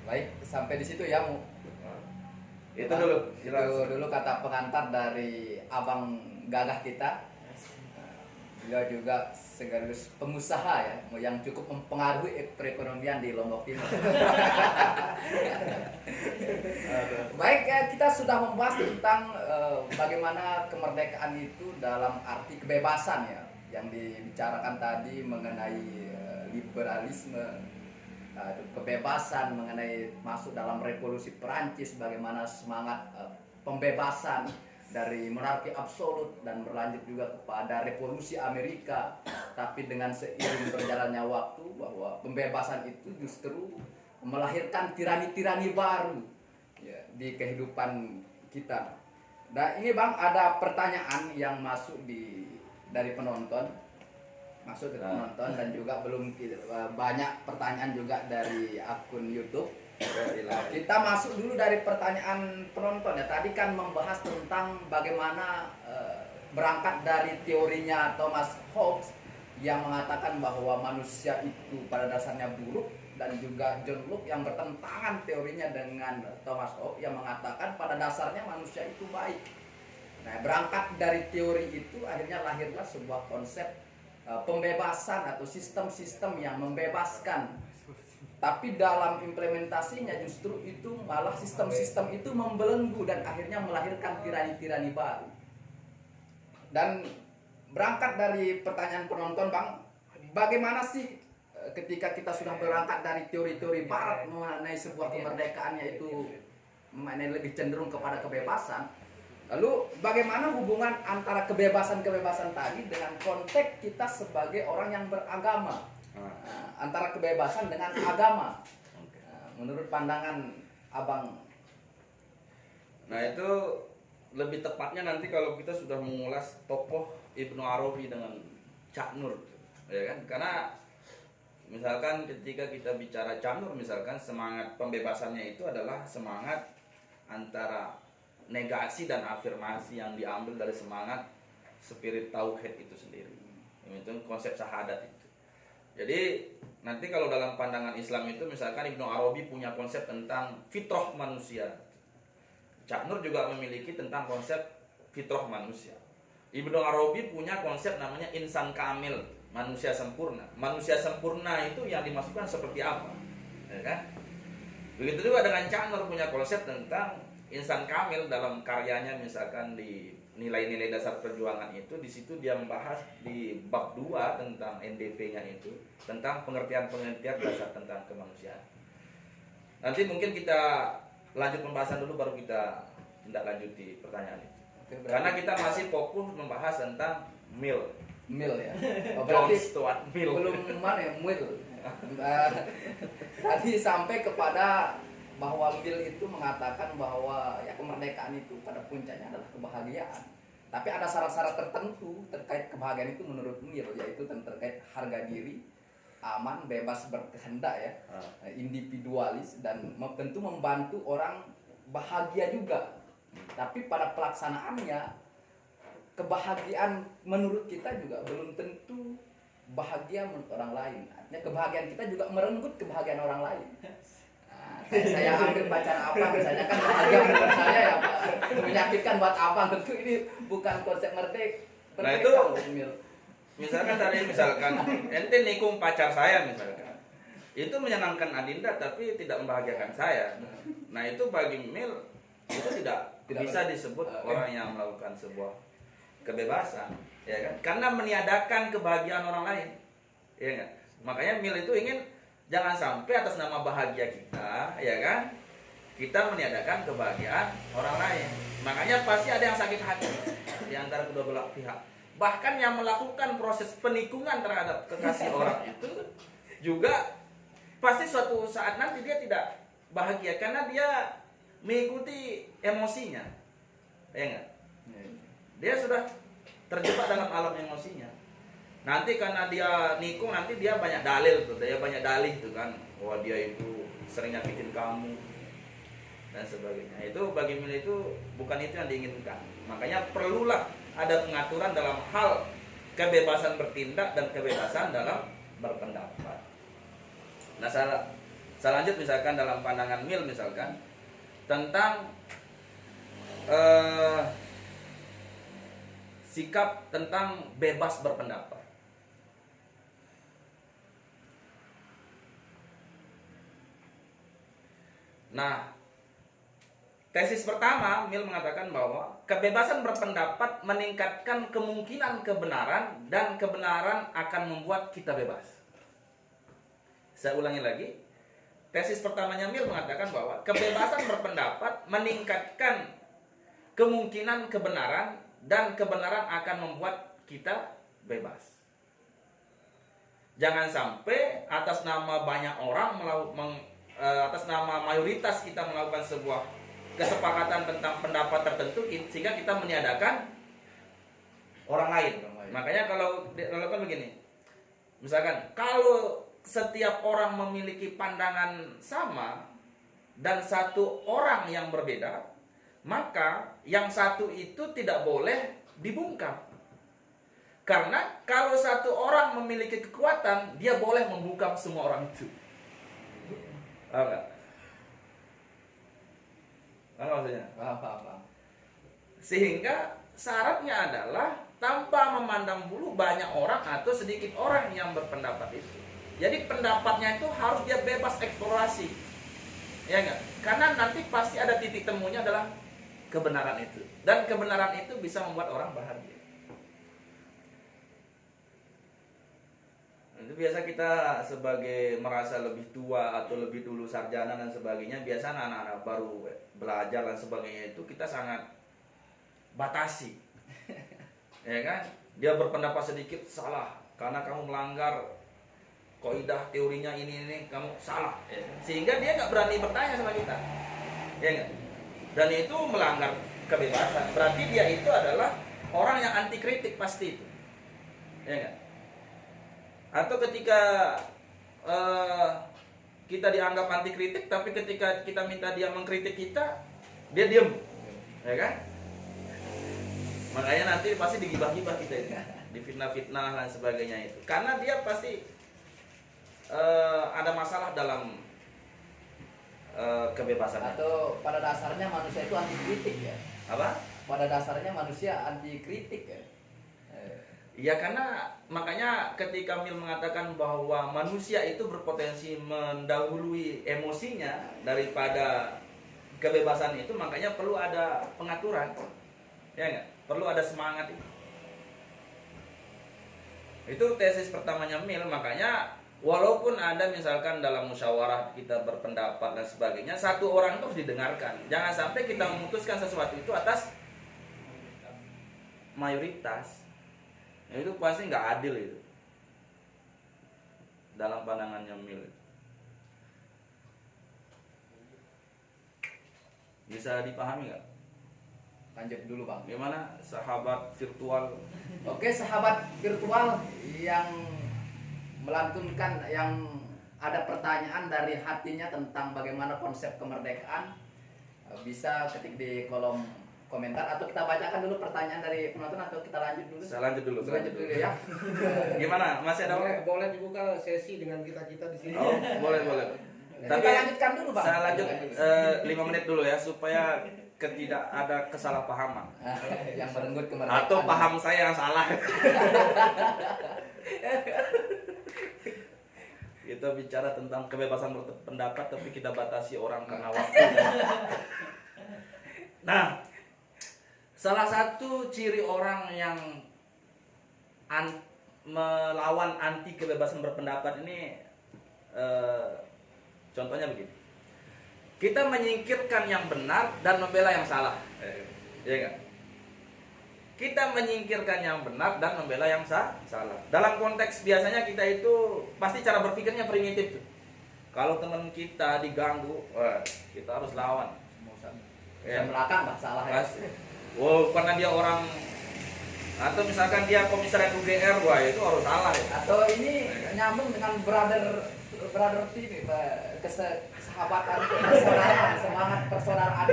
Baik, sampai di situ ya, Mu. Itu dulu. Itu dulu kata pengantar dari Abang Gagah kita. Beliau juga sekaligus pengusaha ya, yang cukup mempengaruhi perekonomian di Lombok Timur. Baik, kita sudah membahas tentang bagaimana kemerdekaan itu dalam arti kebebasan ya, yang dibicarakan tadi mengenai liberalisme, kebebasan, mengenai masuk dalam revolusi Perancis, bagaimana semangat pembebasan dari monarki absolut dan berlanjut juga kepada revolusi Amerika. Tapi dengan seiring berjalannya waktu, bahwa pembebasan itu justru melahirkan tirani-tirani baru ya, di kehidupan kita. Nah ini Bang, ada pertanyaan yang masuk dari penonton, dan juga banyak pertanyaan juga dari akun YouTube. Kita masuk dulu dari pertanyaan penonton ya. Tadi kan membahas tentang bagaimana berangkat dari teorinya Thomas Hobbes yang mengatakan bahwa manusia itu pada dasarnya buruk, dan juga John Locke yang bertentangan teorinya dengan Thomas Hobbes yang mengatakan pada dasarnya manusia itu baik. Nah, berangkat dari teori itu akhirnya lahirlah sebuah konsep pembebasan atau sistem-sistem yang membebaskan. Tapi dalam implementasinya justru itu malah sistem-sistem itu membelenggu dan akhirnya melahirkan tirani-tirani baru. Dan berangkat dari pertanyaan penonton Bang, bagaimana sih ketika kita sudah berangkat dari teori-teori barat mengenai sebuah kemerdekaan, yaitu lebih cenderung kepada kebebasan, lalu bagaimana hubungan antara kebebasan-kebebasan tadi dengan konteks kita sebagai orang yang beragama? Antara kebebasan dengan agama, menurut pandangan Abang. Nah itu lebih tepatnya nanti kalau kita sudah mengulas tokoh Ibnu Arabi dengan Cak Nur, ya kan? Karena misalkan ketika kita bicara Cak Nur, misalkan semangat pembebasannya itu adalah semangat antara negasi dan afirmasi yang diambil dari semangat spirit tauhid itu sendiri. Itu konsep syahadat itu. Jadi nanti kalau dalam pandangan Islam itu misalkan Ibnu Arabi punya konsep tentang fitrah manusia, Cak Nur juga memiliki tentang konsep fitrah manusia. Ibnu Arabi punya konsep namanya insan kamil, manusia sempurna. Manusia sempurna itu yang dimaksudkan seperti apa, ya kan? Begitu juga dengan Cak Nur punya konsep tentang insan kamil dalam karyanya, misalkan di nilai-nilai dasar perjuangan itu. Di situ dia membahas di bab 2 tentang NDP-nya itu, tentang pengertian-pengertian dasar tentang kemanusiaan. Nanti mungkin kita lanjut pembahasan dulu, baru kita tindak lanjuti pertanyaan itu. Karena kita masih fokus membahas tentang Mill ya. John Stuart Mill. Belum mana ya, Mill. Tadi sampai kepada bahwa Mill itu mengatakan bahwa ya kemerdekaan itu pada puncaknya adalah kebahagiaan. Tapi ada syarat-syarat tertentu terkait kebahagiaan itu menurut Mill, yaitu terkait harga diri, aman, bebas berkehendak ya, individualis dan tentu membantu orang bahagia juga. Tapi pada pelaksanaannya kebahagiaan menurut kita juga belum tentu bahagia menurut orang lain. Artinya kebahagiaan kita juga merenggut kebahagiaan orang lain. Nah, saya ambil pacar abang misalnya kan bahagia menurut saya ya Pak. Menyakitkan buat abang, tentu ini bukan konsep merdeka. Nah itu misalkan ente nikung pacar saya misalkan, itu menyenangkan Adinda tapi tidak membahagiakan saya. Nah itu bagi Mil itu tidak bisa disebut orang yang melakukan sebuah kebebasan, ya kan? Karena meniadakan kebahagiaan orang lain, ya kan? Makanya Mil itu ingin jangan sampai atas nama bahagia kita, ya kan? Kita meniadakan kebahagiaan orang lain. Makanya pasti ada yang sakit hati di antara kedua belah pihak. Bahkan yang melakukan proses penikungan terhadap kekasih orang itu juga pasti suatu saat nanti dia tidak bahagia karena dia mengikuti emosinya, ya enggak? Dia sudah terjebak dalam alam emosinya. Nanti karena dia nikung, nanti dia banyak dalil tuh, dia banyak dalih tuh kan, wah dia itu sering nyakitin kamu dan sebagainya. Itu bagi Mil itu bukan itu yang diinginkan. Makanya perlulah ada pengaturan dalam hal kebebasan bertindak dan kebebasan dalam berpendapat. Nah, saya lanjut misalkan dalam pandangan Mil misalkan tentang sikap tentang bebas berpendapat. Nah, tesis pertama, Mil mengatakan bahwa kebebasan berpendapat meningkatkan kemungkinan kebenaran dan kebenaran akan membuat kita bebas. Saya ulangi lagi. Tesis pertamanya Mil mengatakan bahwa kebebasan berpendapat meningkatkan kemungkinan kebenaran dan kebenaran akan membuat kita bebas. Jangan sampai atas nama banyak orang atas nama mayoritas kita melakukan sebuah kesepakatan tentang pendapat tertentu sehingga kita meniadakan orang lain. Makanya kalau dilakukan begini, misalkan kalau setiap orang memiliki pandangan sama dan satu orang yang berbeda, maka yang satu itu tidak boleh dibungkam. Karena kalau satu orang memiliki kekuatan, dia boleh membungkam semua orang itu. Paham? Apa maksudnya? Paham. Sehingga syaratnya adalah tanpa memandang bulu banyak orang atau sedikit orang yang berpendapat itu. Jadi pendapatnya itu harus dia bebas eksplorasi. Ya enggak? Karena nanti pasti ada titik temunya adalah kebenaran itu. Dan kebenaran itu bisa membuat orang bahagia. Itu biasa kita sebagai merasa lebih tua atau lebih dulu sarjana dan sebagainya, biasa anak-anak baru belajar dan sebagainya itu kita sangat batasi. Ya kan? Dia berpendapat sedikit salah karena kamu melanggar kaidah teorinya ini kamu salah. Ya. Sehingga dia nggak berani bertanya sama kita. Ya enggak? Dan itu melanggar kebebasan. Berarti dia itu adalah orang yang anti kritik pasti itu. Ya enggak? Atau ketika kita dianggap anti kritik, tapi ketika kita minta dia mengkritik kita, dia diem, ya kan? Makanya nanti pasti digibah-gibah kita itu, difitnah-fitnah dan sebagainya itu. Karena dia pasti ada masalah dalam kebebasan. Atau pada dasarnya manusia itu anti kritik ya? Apa? Pada dasarnya manusia anti kritik ya? Ya karena makanya ketika Mil mengatakan bahwa manusia itu berpotensi mendahului emosinya daripada kebebasan itu, makanya perlu ada pengaturan. Ya enggak? Perlu ada semangat itu. Itu tesis pertamanya Mil, makanya walaupun ada misalkan dalam musyawarah kita berpendapat dan sebagainya, satu orang itu harus didengarkan. Jangan sampai kita memutuskan sesuatu itu atas mayoritas. Itu pasti nggak adil itu dalam pandangannya Mil. Bisa dipahami nggak? Lanjut dulu Bang. Gimana sahabat virtual? Oke, sahabat virtual yang melantunkan yang ada pertanyaan dari hatinya tentang bagaimana konsep kemerdekaan, bisa ketik di kolom komentar atau kita bacakan dulu pertanyaan dari penonton atau kita lanjut dulu. Saya lanjut dulu. Lanjut dulu ya. Gimana? Masih ada Boleh, boleh dibuka sesi dengan kita-kita di sini. Oh, boleh. Kita lanjutkan dulu, Bang. Saya lanjut 5 menit dulu ya supaya tidak ada kesalahpahaman. Yang merenggut kemerdekaan. Atau paham saya yang salah. Kita bicara tentang kebebasan berpendapat tapi kita batasi orang karena waktu. Nah, salah satu ciri orang yang melawan anti kebebasan berpendapat ini contohnya begini. Kita menyingkirkan yang benar dan membela yang salah. Iya enggak? Kita menyingkirkan yang benar dan membela yang salah. Dalam konteks biasanya kita itu pasti cara berpikirnya primitif tuh. Kalau teman kita diganggu, wah, kita harus lawan. Yang belakang Bang, salah ya. Wow, karena dia orang atau misalkan dia komisaris UGR, wah itu harus salah ya. Atau ini nyambung dengan brother ini, kesahabatan, persaudaraan, semangat persaudaraan.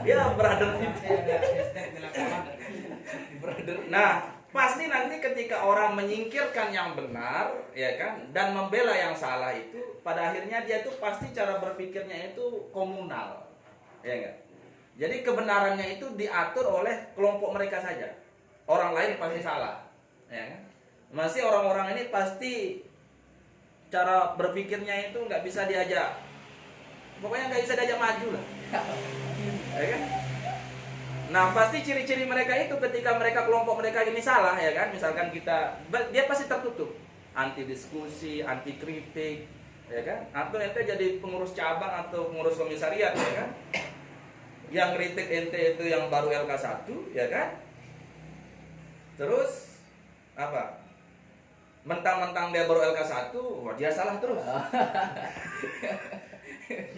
Ya, brother itu. Brother. Nah, pasti nanti ketika orang menyingkirkan yang benar, ya kan, dan membela yang salah itu, pada akhirnya dia tuh pasti cara berpikirnya itu komunal, ya enggak? Jadi kebenarannya itu diatur oleh kelompok mereka saja, orang lain pasti salah, ya kan? Masih orang-orang ini pasti cara berpikirnya itu nggak bisa diajak, pokoknya nggak bisa diajak maju lah, ya kan? Nah pasti ciri-ciri mereka itu ketika mereka kelompok mereka ini salah, ya kan, misalkan dia pasti tertutup, anti diskusi, anti kritik, ya kan, atau ente jadi pengurus cabang atau pengurus komisariat, ya kan, yang kritik ente itu yang baru LK1, ya kan, terus apa, mentang-mentang dia baru LK1, wah dia salah terus.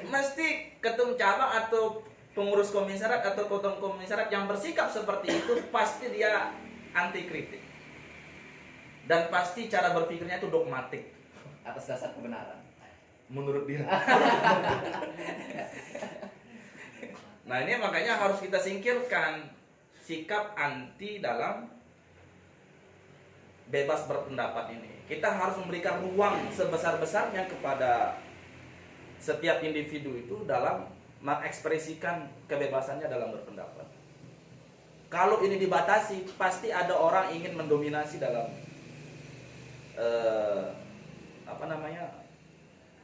Mesti ketum cabang atau pengurus komisariat atau ketum komisariat yang bersikap seperti itu pasti dia anti kritik dan pasti cara berpikirnya itu dogmatik Atas dasar kebenaran. menurut dia. Nah ini makanya harus kita singkirkan sikap anti dalam bebas berpendapat ini. Kita harus memberikan ruang sebesar-besarnya kepada setiap individu itu dalam mengekspresikan kebebasannya dalam berpendapat. Kalau ini dibatasi, pasti ada orang ingin mendominasi dalam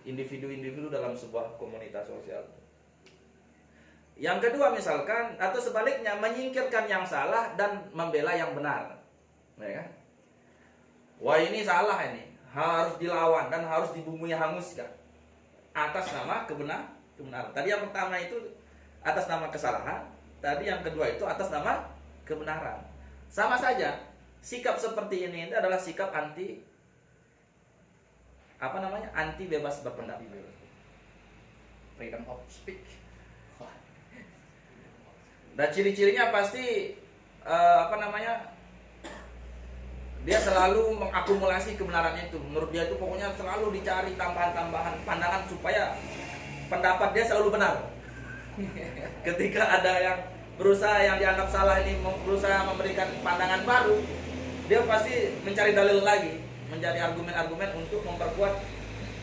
individu-individu dalam sebuah komunitas sosial. Yang kedua misalkan, atau sebaliknya menyingkirkan yang salah dan membela yang benar, ya kan? Wah ini salah, ini harus dilawan dan harus dibumui hanguskan atas nama kebenaran. Tadi yang pertama itu atas nama kesalahan, tadi yang kedua itu atas nama kebenaran. Sama saja, sikap seperti ini itu adalah sikap anti anti bebas berpendapat. Freedom of speech. Dan ciri-cirinya pasti dia selalu mengakumulasi kebenarannya itu. Menurut dia itu pokoknya selalu dicari tambahan-tambahan pandangan supaya pendapat dia selalu benar. Ketika ada yang berusaha yang dianggap salah ini berusaha memberikan pandangan baru, dia pasti mencari dalil lagi, mencari argumen-argumen untuk memperkuat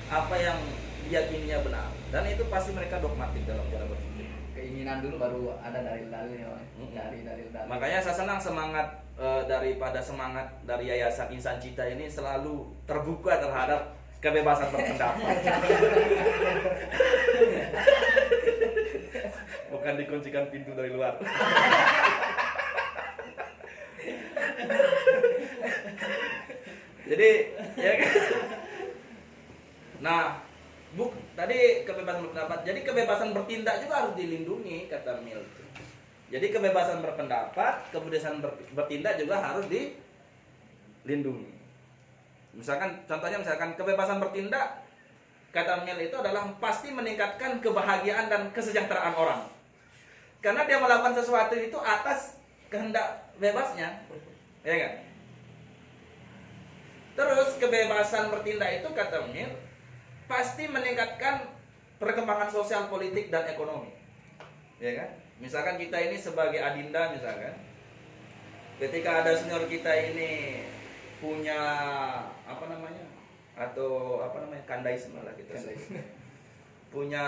apa yang diyakininya benar. Dan itu pasti mereka dogmatik dalam cara berpikir. Keinginan dulu baru ada dalil-dalil ya. Dari dalil-dalil. Makanya saya senang semangat daripada semangat dari Yayasan Insan Cita ini selalu terbuka terhadap kebebasan berpendapat. Bukan dikuncikan pintu dari luar. Jadi ya kan? Nah, tadi kebebasan berpendapat. Jadi kebebasan bertindak juga harus dilindungi kata Milton. Jadi kebebasan berpendapat, kebebasan bertindak juga harus dilindungi. Contohnya kebebasan bertindak kata Mil itu adalah pasti meningkatkan kebahagiaan dan kesejahteraan orang. Karena dia melakukan sesuatu itu atas kehendak bebasnya. Ya kan? Terus kebebasan bertindak itu kata Mil pasti meningkatkan perkembangan sosial, politik dan ekonomi. Ya kan? Misalkan kita ini sebagai adinda misalkan, ketika ada senior kita ini punya apa namanya? Atau apa namanya? Kandaisme lah kita sebut. Punya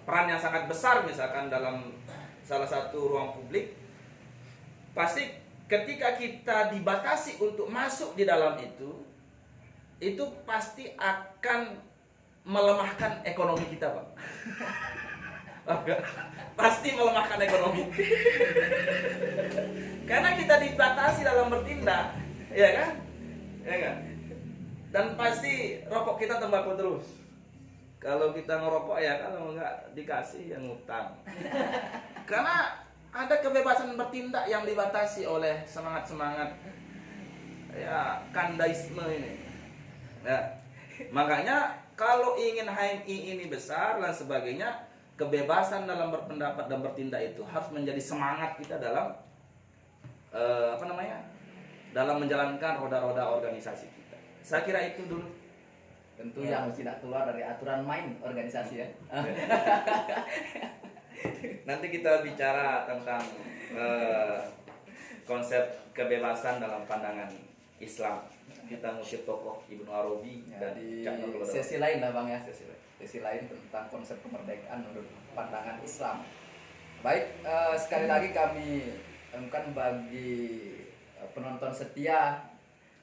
peran yang sangat besar misalkan dalam salah satu ruang publik, pasti ketika kita dibatasi untuk masuk di dalam itu pasti akan melemahkan ekonomi kita, Pak. Pasti melemahkan ekonomi. Karena kita dibatasi dalam bertindak, ya kan? Ya kan? Dan pasti rokok kita tembakau terus. Kalau kita ngerokok ya kalau nggak dikasih yang ngutang. Karena ada kebebasan bertindak yang dibatasi oleh semangat-semangat ya kandaisme ini. Ya. Makanya kalau ingin HMI ini besar dan sebagainya, kebebasan dalam berpendapat dan bertindak itu harus menjadi semangat kita dalam apa namanya? Dalam menjalankan roda-roda organisasi kita. Saya kira itu dulu. Tentu yang tidak keluar dari aturan main organisasi ya. Nanti kita bicara tentang konsep kebebasan dalam pandangan Islam. Kita ngutip tokoh Ibnu Arabi Ya, dan di Cak Nur Lodawat. sesi lain lah Bang ya, sesi lain tentang konsep kemerdekaan menurut pandangan Islam. Baik, sekali lagi kami umumkan bagi penonton setia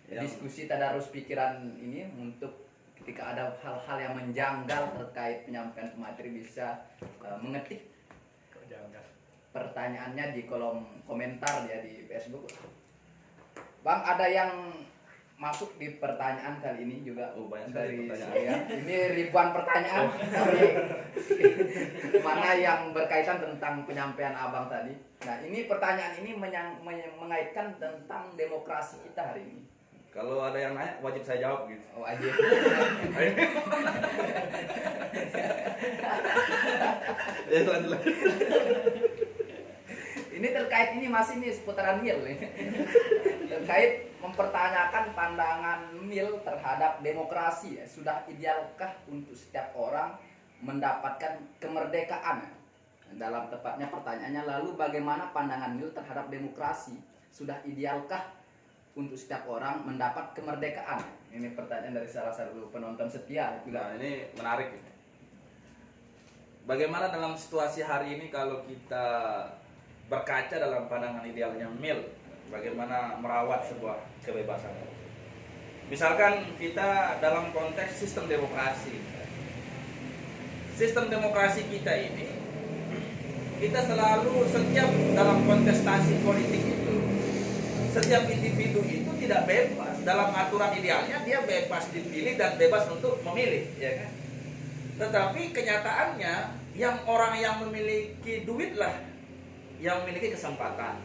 diskusi tadarus pikiran ini, untuk ketika ada hal-hal yang menjanggal terkait penyampaian pemateri bisa mengetik pertanyaannya di kolom komentar ya di Facebook. Bang, ada yang masuk di pertanyaan kali ini juga. Oh, banyak dari sekali pertanyaan. saya. Ini ribuan pertanyaan dari mana yang berkaitan tentang penyampaian Abang tadi. Nah, ini pertanyaan ini mengaitkan tentang demokrasi kita hari ini. Kalau ada yang nanya wajib saya jawab gitu. Oh, aja. Ya, lanjut. Ini terkait ini masih nih seputaran Mil nih. Terkait mempertanyakan pandangan Mil terhadap demokrasi ya. Sudah idealkah untuk setiap orang mendapatkan kemerdekaan? Dalam tepatnya pertanyaannya, lalu bagaimana pandangan Mil terhadap demokrasi? Sudah idealkah untuk setiap orang mendapat kemerdekaan? Ini pertanyaan dari salah satu penonton setia juga. Nah, ini menarik ini. Bagaimana dalam situasi hari ini kalau kita berkaca dalam pandangan idealnya Mil, bagaimana merawat sebuah kebebasan? Misalkan kita dalam konteks sistem demokrasi. Sistem demokrasi kita ini, kita selalu setiap dalam kontestasi politik itu, setiap individu itu tidak bebas. Dalam aturan idealnya dia bebas dipilih dan bebas untuk memilih, ya kan? Tetapi kenyataannya yang orang yang memiliki duit lah yang memiliki kesempatan.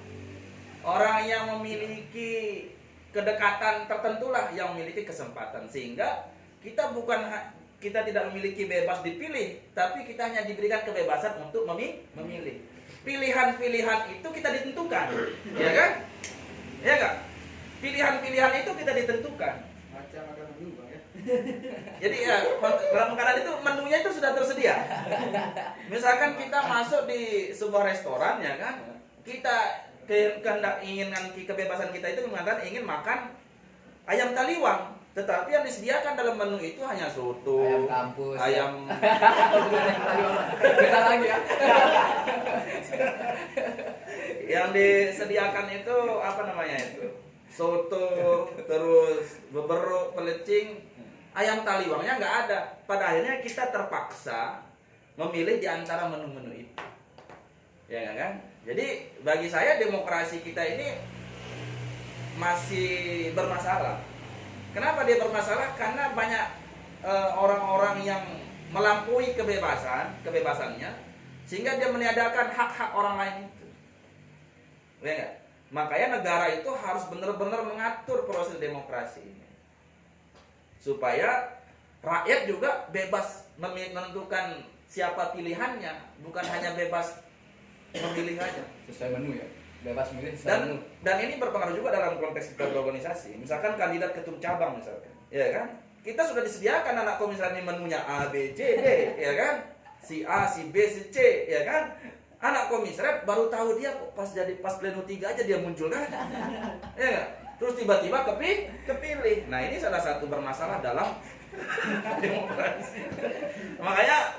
Orang yang memiliki kedekatan tertentu lah yang memiliki kesempatan. Sehingga kita kita tidak memiliki bebas dipilih, tapi kita hanya diberikan kebebasan untuk memilih. Pilihan-pilihan itu kita ditentukan, ya kan? Ya kan? Pilihan-pilihan itu kita ditentukan. Macam ada menu Bang ya. Jadi ya dalam keadaan itu menunya itu sudah tersedia. Misalkan kita masuk di sebuah restoran ya kan, kita kehendak inginan kebebasan kita itu mengatakan ingin makan ayam taliwang, tetapi yang disediakan dalam menu itu hanya soto, Ayam kampus, ayam beda lagi ya. yang disediakan itu apa namanya itu? Soto, terus beberuk, pelecing, ayam taliwangnya nggak ada. Pada akhirnya kita terpaksa memilih di antara menu-menu itu, ya kan? Jadi bagi saya demokrasi kita ini masih bermasalah. Kenapa dia bermasalah? Karena banyak orang-orang yang melampaui kebebasannya, sehingga dia meniadakan hak-hak orang lain itu, ya nggak? Makanya negara itu harus benar-benar mengatur proses demokrasi ini, supaya rakyat juga bebas menentukan siapa pilihannya, bukan hanya bebas memilih aja. Sesuai menu ya. Bebas milih Dan ini berpengaruh juga dalam konteks kita berorganisasi. Misalkan kandidat ketum cabang misalkan, ya kan? Kita sudah disediakan anak komisaris ini menunya A, B, C, D, ya kan? Si A, si B, si C, ya kan? Anak komisaris baru tahu dia pas pleno 3 aja dia muncul kan? Ya enggak? Terus tiba-tiba kepilih. Nah, ini salah satu bermasalah dalam demokrasi. Makanya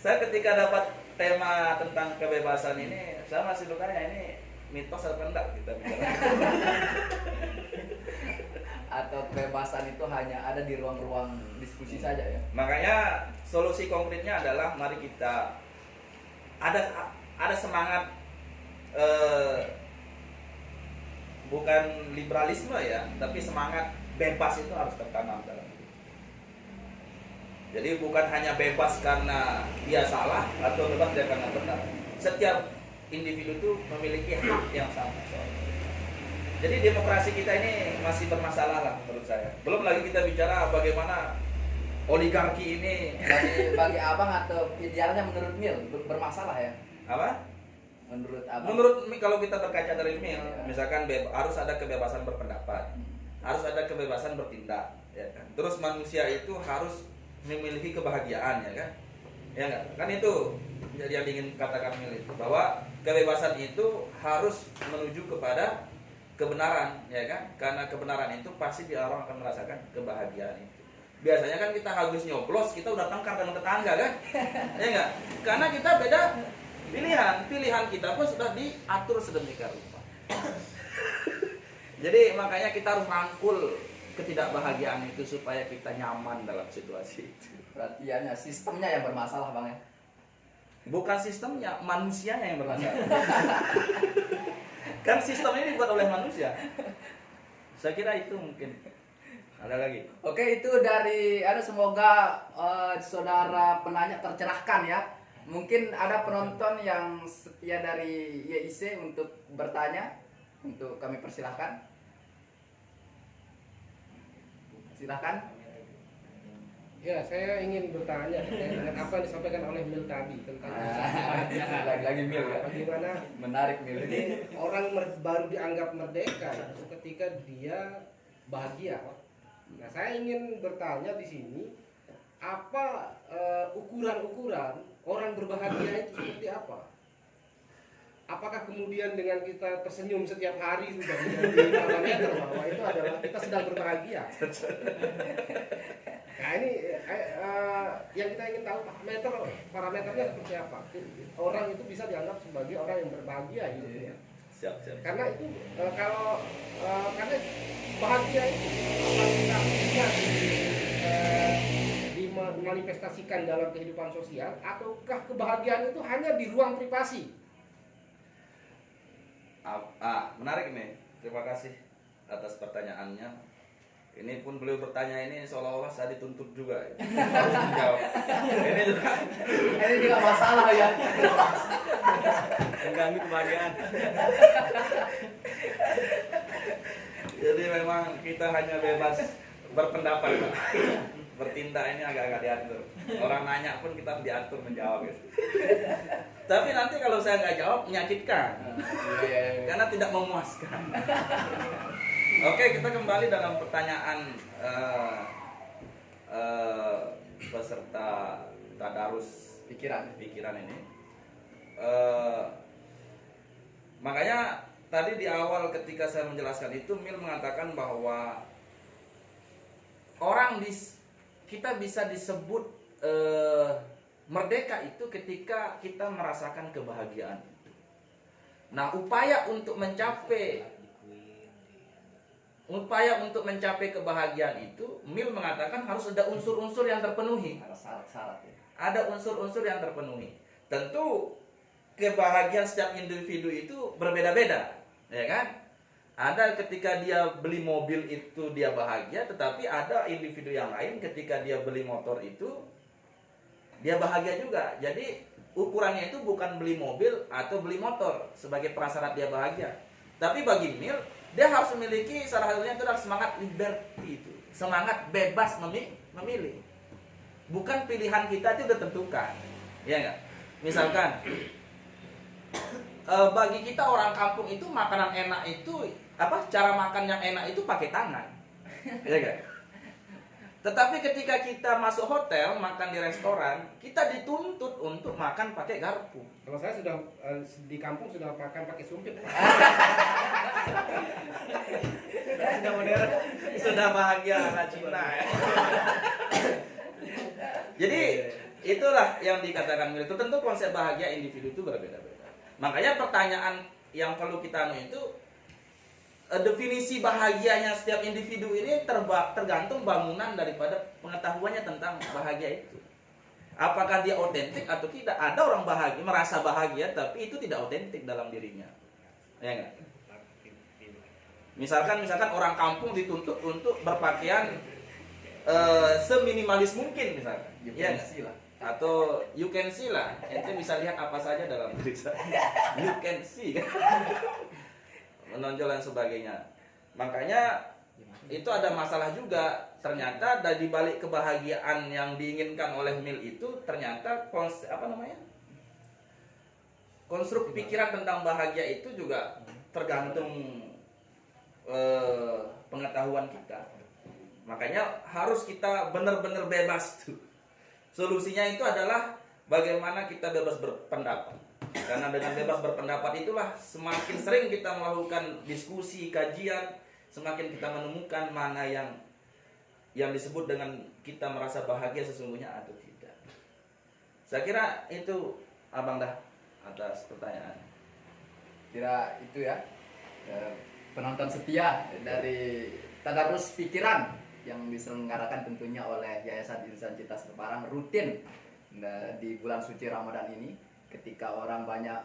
saya ketika dapat tema tentang kebebasan ini, saya masih bertanya ini mitos atau enggak kita bicara. Atau kebebasan itu hanya ada di ruang-ruang diskusi saja ya. Makanya solusi konkretnya adalah mari kita ada semangat bukan liberalisme ya, tapi semangat bebas itu harus tertanam dalam hidup. Jadi bukan hanya bebas karena dia salah atau bebas dia karena benar. Setiap individu itu memiliki hak yang sama. Jadi demokrasi kita ini masih bermasalah lah menurut saya. Belum lagi kita bicara bagaimana oligarki ini. Bagi abang atau idealnya menurut Mil bermasalah ya? Apa? Menurut abang? Menurut kalau kita berkaca dari Mil, misalkan harus ada kebebasan berpendapat, harus ada kebebasan bertindak, ya kan? Terus manusia itu harus memiliki kebahagiaan, ya kan? Ya enggak? Kan itu jadi yang ingin katakan Mil itu, bahwa kebebasan itu harus menuju kepada kebenaran, ya kan? Karena kebenaran itu pasti orang akan merasakan kebahagiaan itu. Biasanya kan kita habis nyoblos, kita udah tengkar dengan tetangga kan? Ya enggak? Karena kita beda pilihan kita pun sudah diatur sedemikian rupa. Jadi makanya kita harus rangkul ketidakbahagiaan itu supaya kita nyaman dalam situasi itu. Berarti ya sistemnya yang bermasalah bang ya? Bukan sistemnya, manusianya yang bermasalah. Kan sistem ini dibuat oleh manusia. Saya kira itu mungkin. Ada lagi? Oke, itu dari semoga saudara penanya tercerahkan ya. Mungkin ada penonton yang setia dari YIC untuk bertanya, untuk kami persilahkan. Silahkan. Ya, saya ingin bertanya dengan apa yang disampaikan oleh Mil tadi tentang Lagi-lagi Mil ya. bagaimana Menarik Mil. jadi orang baru dianggap merdeka itu ketika dia bahagia. Nah, saya ingin bertanya di sini apa ukuran-ukuran orang berbahagia itu seperti apa? Apakah kemudian dengan kita tersenyum setiap hari sudah menjadi parameter bahwa itu adalah kita sedang berbahagia? Nah ini yang kita ingin tahu parameternya seperti apa? Orang itu bisa dianggap sebagai orang yang berbahagia hidupnya. Siap. Karena itu karena bahagia itu apakah kita bisa dimanifestasikan dalam kehidupan sosial ataukah kebahagiaan itu hanya di ruang privasi? Menarik nih. Terima kasih atas pertanyaannya. Ini pun beliau bertanya ini seolah-olah saya dituntut juga. Jawab. Ini juga masalah ya. Mengganggu kebahagiaan. Jadi memang kita hanya bebas berpendapat, Pak. Bertindak ini agak-agak diatur. Orang nanya pun kita diatur menjawab gitu. Tapi nanti kalau saya nggak jawab menyakitkan, karena tidak memuaskan. Oke, kita kembali dalam pertanyaan peserta tadarus pikiran ini. Makanya tadi di awal ketika saya menjelaskan itu, Mil mengatakan bahwa kita bisa disebut merdeka itu ketika kita merasakan kebahagiaan. Nah, upaya untuk mencapai kebahagiaan itu, Mil mengatakan harus ada unsur-unsur yang terpenuhi. Syarat-syarat ya. Ada unsur-unsur yang terpenuhi. Tentu kebahagiaan setiap individu itu berbeda-beda, ya kan? Ada ketika dia beli mobil itu dia bahagia, tetapi ada individu yang lain ketika dia beli motor itu dia bahagia juga. Jadi ukurannya itu bukan beli mobil atau beli motor sebagai prasyarat dia bahagia. Tapi bagi Mil, dia harus memiliki salah satunya itu adalah semangat liberty itu, semangat bebas memilih. Bukan pilihan kita itu udah tentukan, ya enggak? Misalkan bagi kita orang kampung itu makanan enak itu cara makan yang enak itu pakai tangan. Ya kan? Tetapi ketika kita masuk hotel, makan di restoran, kita dituntut untuk makan pakai garpu. Kalau saya sudah di kampung sudah makan pakai sumpit. Sudah modern, sudah bahagia anak Cina ya. Jadi itulah yang dikatakan Milton. Tentu konsep bahagia individu itu berbeda-beda. Makanya pertanyaan yang perlu kita itu definisi bahagianya setiap individu ini tergantung bangunan daripada pengetahuannya tentang bahagia itu. Apakah dia otentik atau tidak? Ada orang bahagia, merasa bahagia, tapi itu tidak otentik dalam dirinya. Ya enggak? Misalkan orang kampung dituntut untuk berpakaian seminimalis mungkin misalkan. Ya enggak? Atau you can see lah. Ente bisa lihat apa saja dalam diri saya. You can see. Menonjol dan sebagainya. Makanya itu ada masalah juga. Ternyata dari balik kebahagiaan yang diinginkan oleh Mill itu ternyata konstruk pikiran tentang bahagia itu juga tergantung pengetahuan kita. Makanya harus kita benar-benar bebas tuh. Solusinya itu adalah bagaimana kita bebas berpendapat. Karena dengan bebas berpendapat itulah semakin sering kita melakukan diskusi, kajian, semakin kita menemukan mana yang disebut dengan kita merasa bahagia sesungguhnya atau tidak. Saya kira itu Abang dah atas pertanyaan. Kira itu ya penonton setia dari Tadarus Pikiran yang diselenggarakan tentunya oleh Yayasan Insan Cita Semarang rutin di bulan suci Ramadan ini. Ketika orang banyak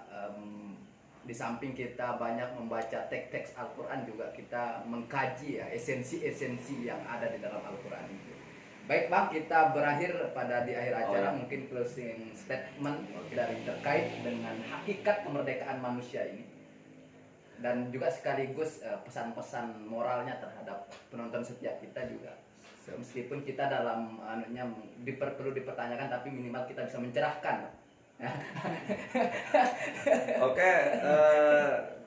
di samping kita banyak membaca teks-teks Al-Quran, juga kita mengkaji ya esensi-esensi yang ada di dalam Al-Quran itu. Baik Bang, kita berakhir pada di akhir acara mungkin closing statement dari terkait dengan hakikat kemerdekaan manusia ini, dan juga sekaligus pesan-pesan moralnya terhadap penonton setia kita juga. Meskipun kita dalam perlu dipertanyakan, tapi minimal kita bisa mencerahkan. Oke,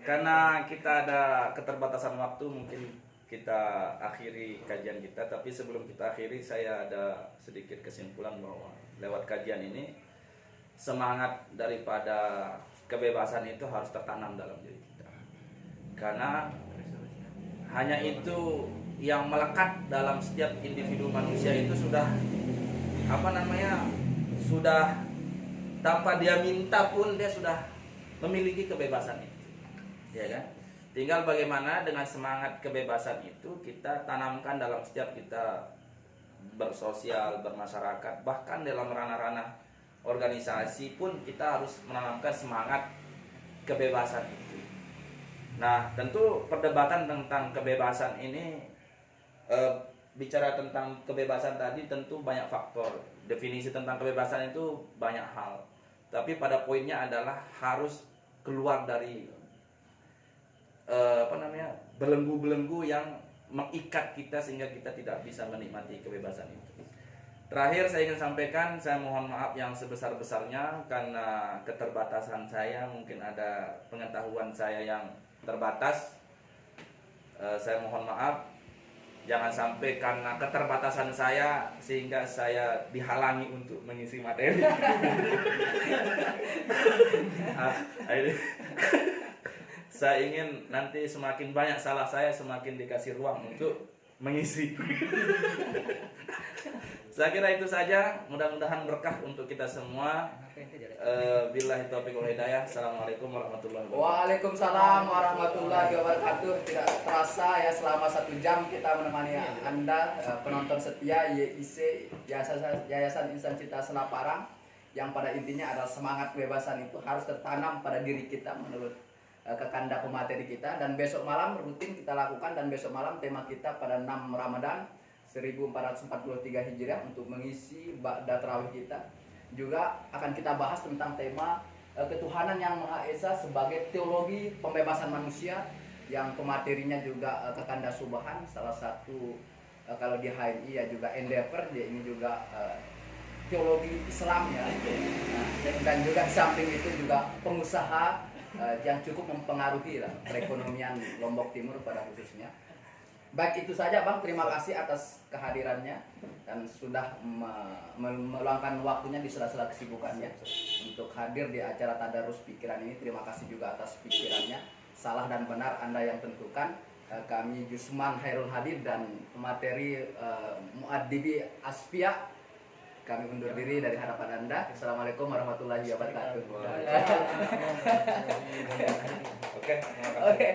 karena kita ada keterbatasan waktu, mungkin kita akhiri kajian kita. Tapi sebelum kita akhiri, saya ada sedikit kesimpulan bahwa lewat kajian ini semangat daripada kebebasan itu harus tertanam dalam diri kita. Karena hanya itu yang melekat dalam setiap individu manusia itu sudah sudah tanpa dia minta pun dia sudah memiliki kebebasan itu, ya kan? Tinggal bagaimana dengan semangat kebebasan itu kita tanamkan dalam setiap kita bersosial, bermasyarakat, bahkan dalam ranah-ranah organisasi pun kita harus menanamkan semangat kebebasan itu. Nah, tentu perdebatan tentang kebebasan ini bicara tentang kebebasan tadi tentu banyak faktor. Definisi tentang kebebasan itu banyak hal. Tapi pada poinnya adalah harus keluar dari belenggu-belenggu yang mengikat kita sehingga kita tidak bisa menikmati kebebasan itu. Terakhir saya ingin sampaikan, saya mohon maaf yang sebesar-besarnya karena keterbatasan saya, mungkin ada pengetahuan saya yang terbatas. Saya mohon maaf. Jangan sampai karena keterbatasan saya sehingga saya dihalangi untuk mengisi materi. Saya ingin nanti semakin banyak salah saya, semakin dikasih ruang untuk mengisi. Saya kira itu saja. Mudah-mudahan berkah untuk kita semua. Billahi taufiq wal hidayah. Assalamualaikum warahmatullahi wabarakatuh. Waalaikumsalam warahmatullahi wabarakatuh. Tidak terasa ya selama 1 jam kita menemani Anda penonton setia YIC, Yayasan Insan Cita Semarang, yang pada intinya adalah semangat kebebasan itu harus tertanam pada diri kita menurut kekanda pemateri kita. Dan besok malam rutin kita lakukan, dan besok malam tema kita pada 6 Ramadan 1443 Hijriah untuk mengisi ba'da tarawih kita. Juga akan kita bahas tentang tema ketuhanan yang Maha Esa sebagai teologi pembebasan manusia, yang pematerinya juga Kekanda Subhan, salah satu kalau di HMI ya juga Endeavor, dia ini juga teologi Islam ya. Dan juga di samping itu juga pengusaha yang cukup mempengaruhi lah perekonomian Lombok Timur pada khususnya. Baik itu saja Bang, terima kasih atas kehadirannya dan sudah meluangkan waktunya di sela-sela kesibukannya untuk hadir di acara Tadarus Pikiran ini. Terima kasih juga atas pikirannya. Salah dan benar Anda yang tentukan. Kami Jusman Hairul Hadid dan materi Muaddibi Asfia, kami undur diri dari hadapan Anda. Assalamualaikum warahmatullahi wabarakatuh. Oke, terima kasih. Oke.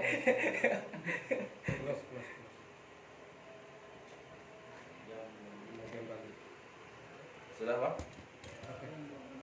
Sudah, Bang?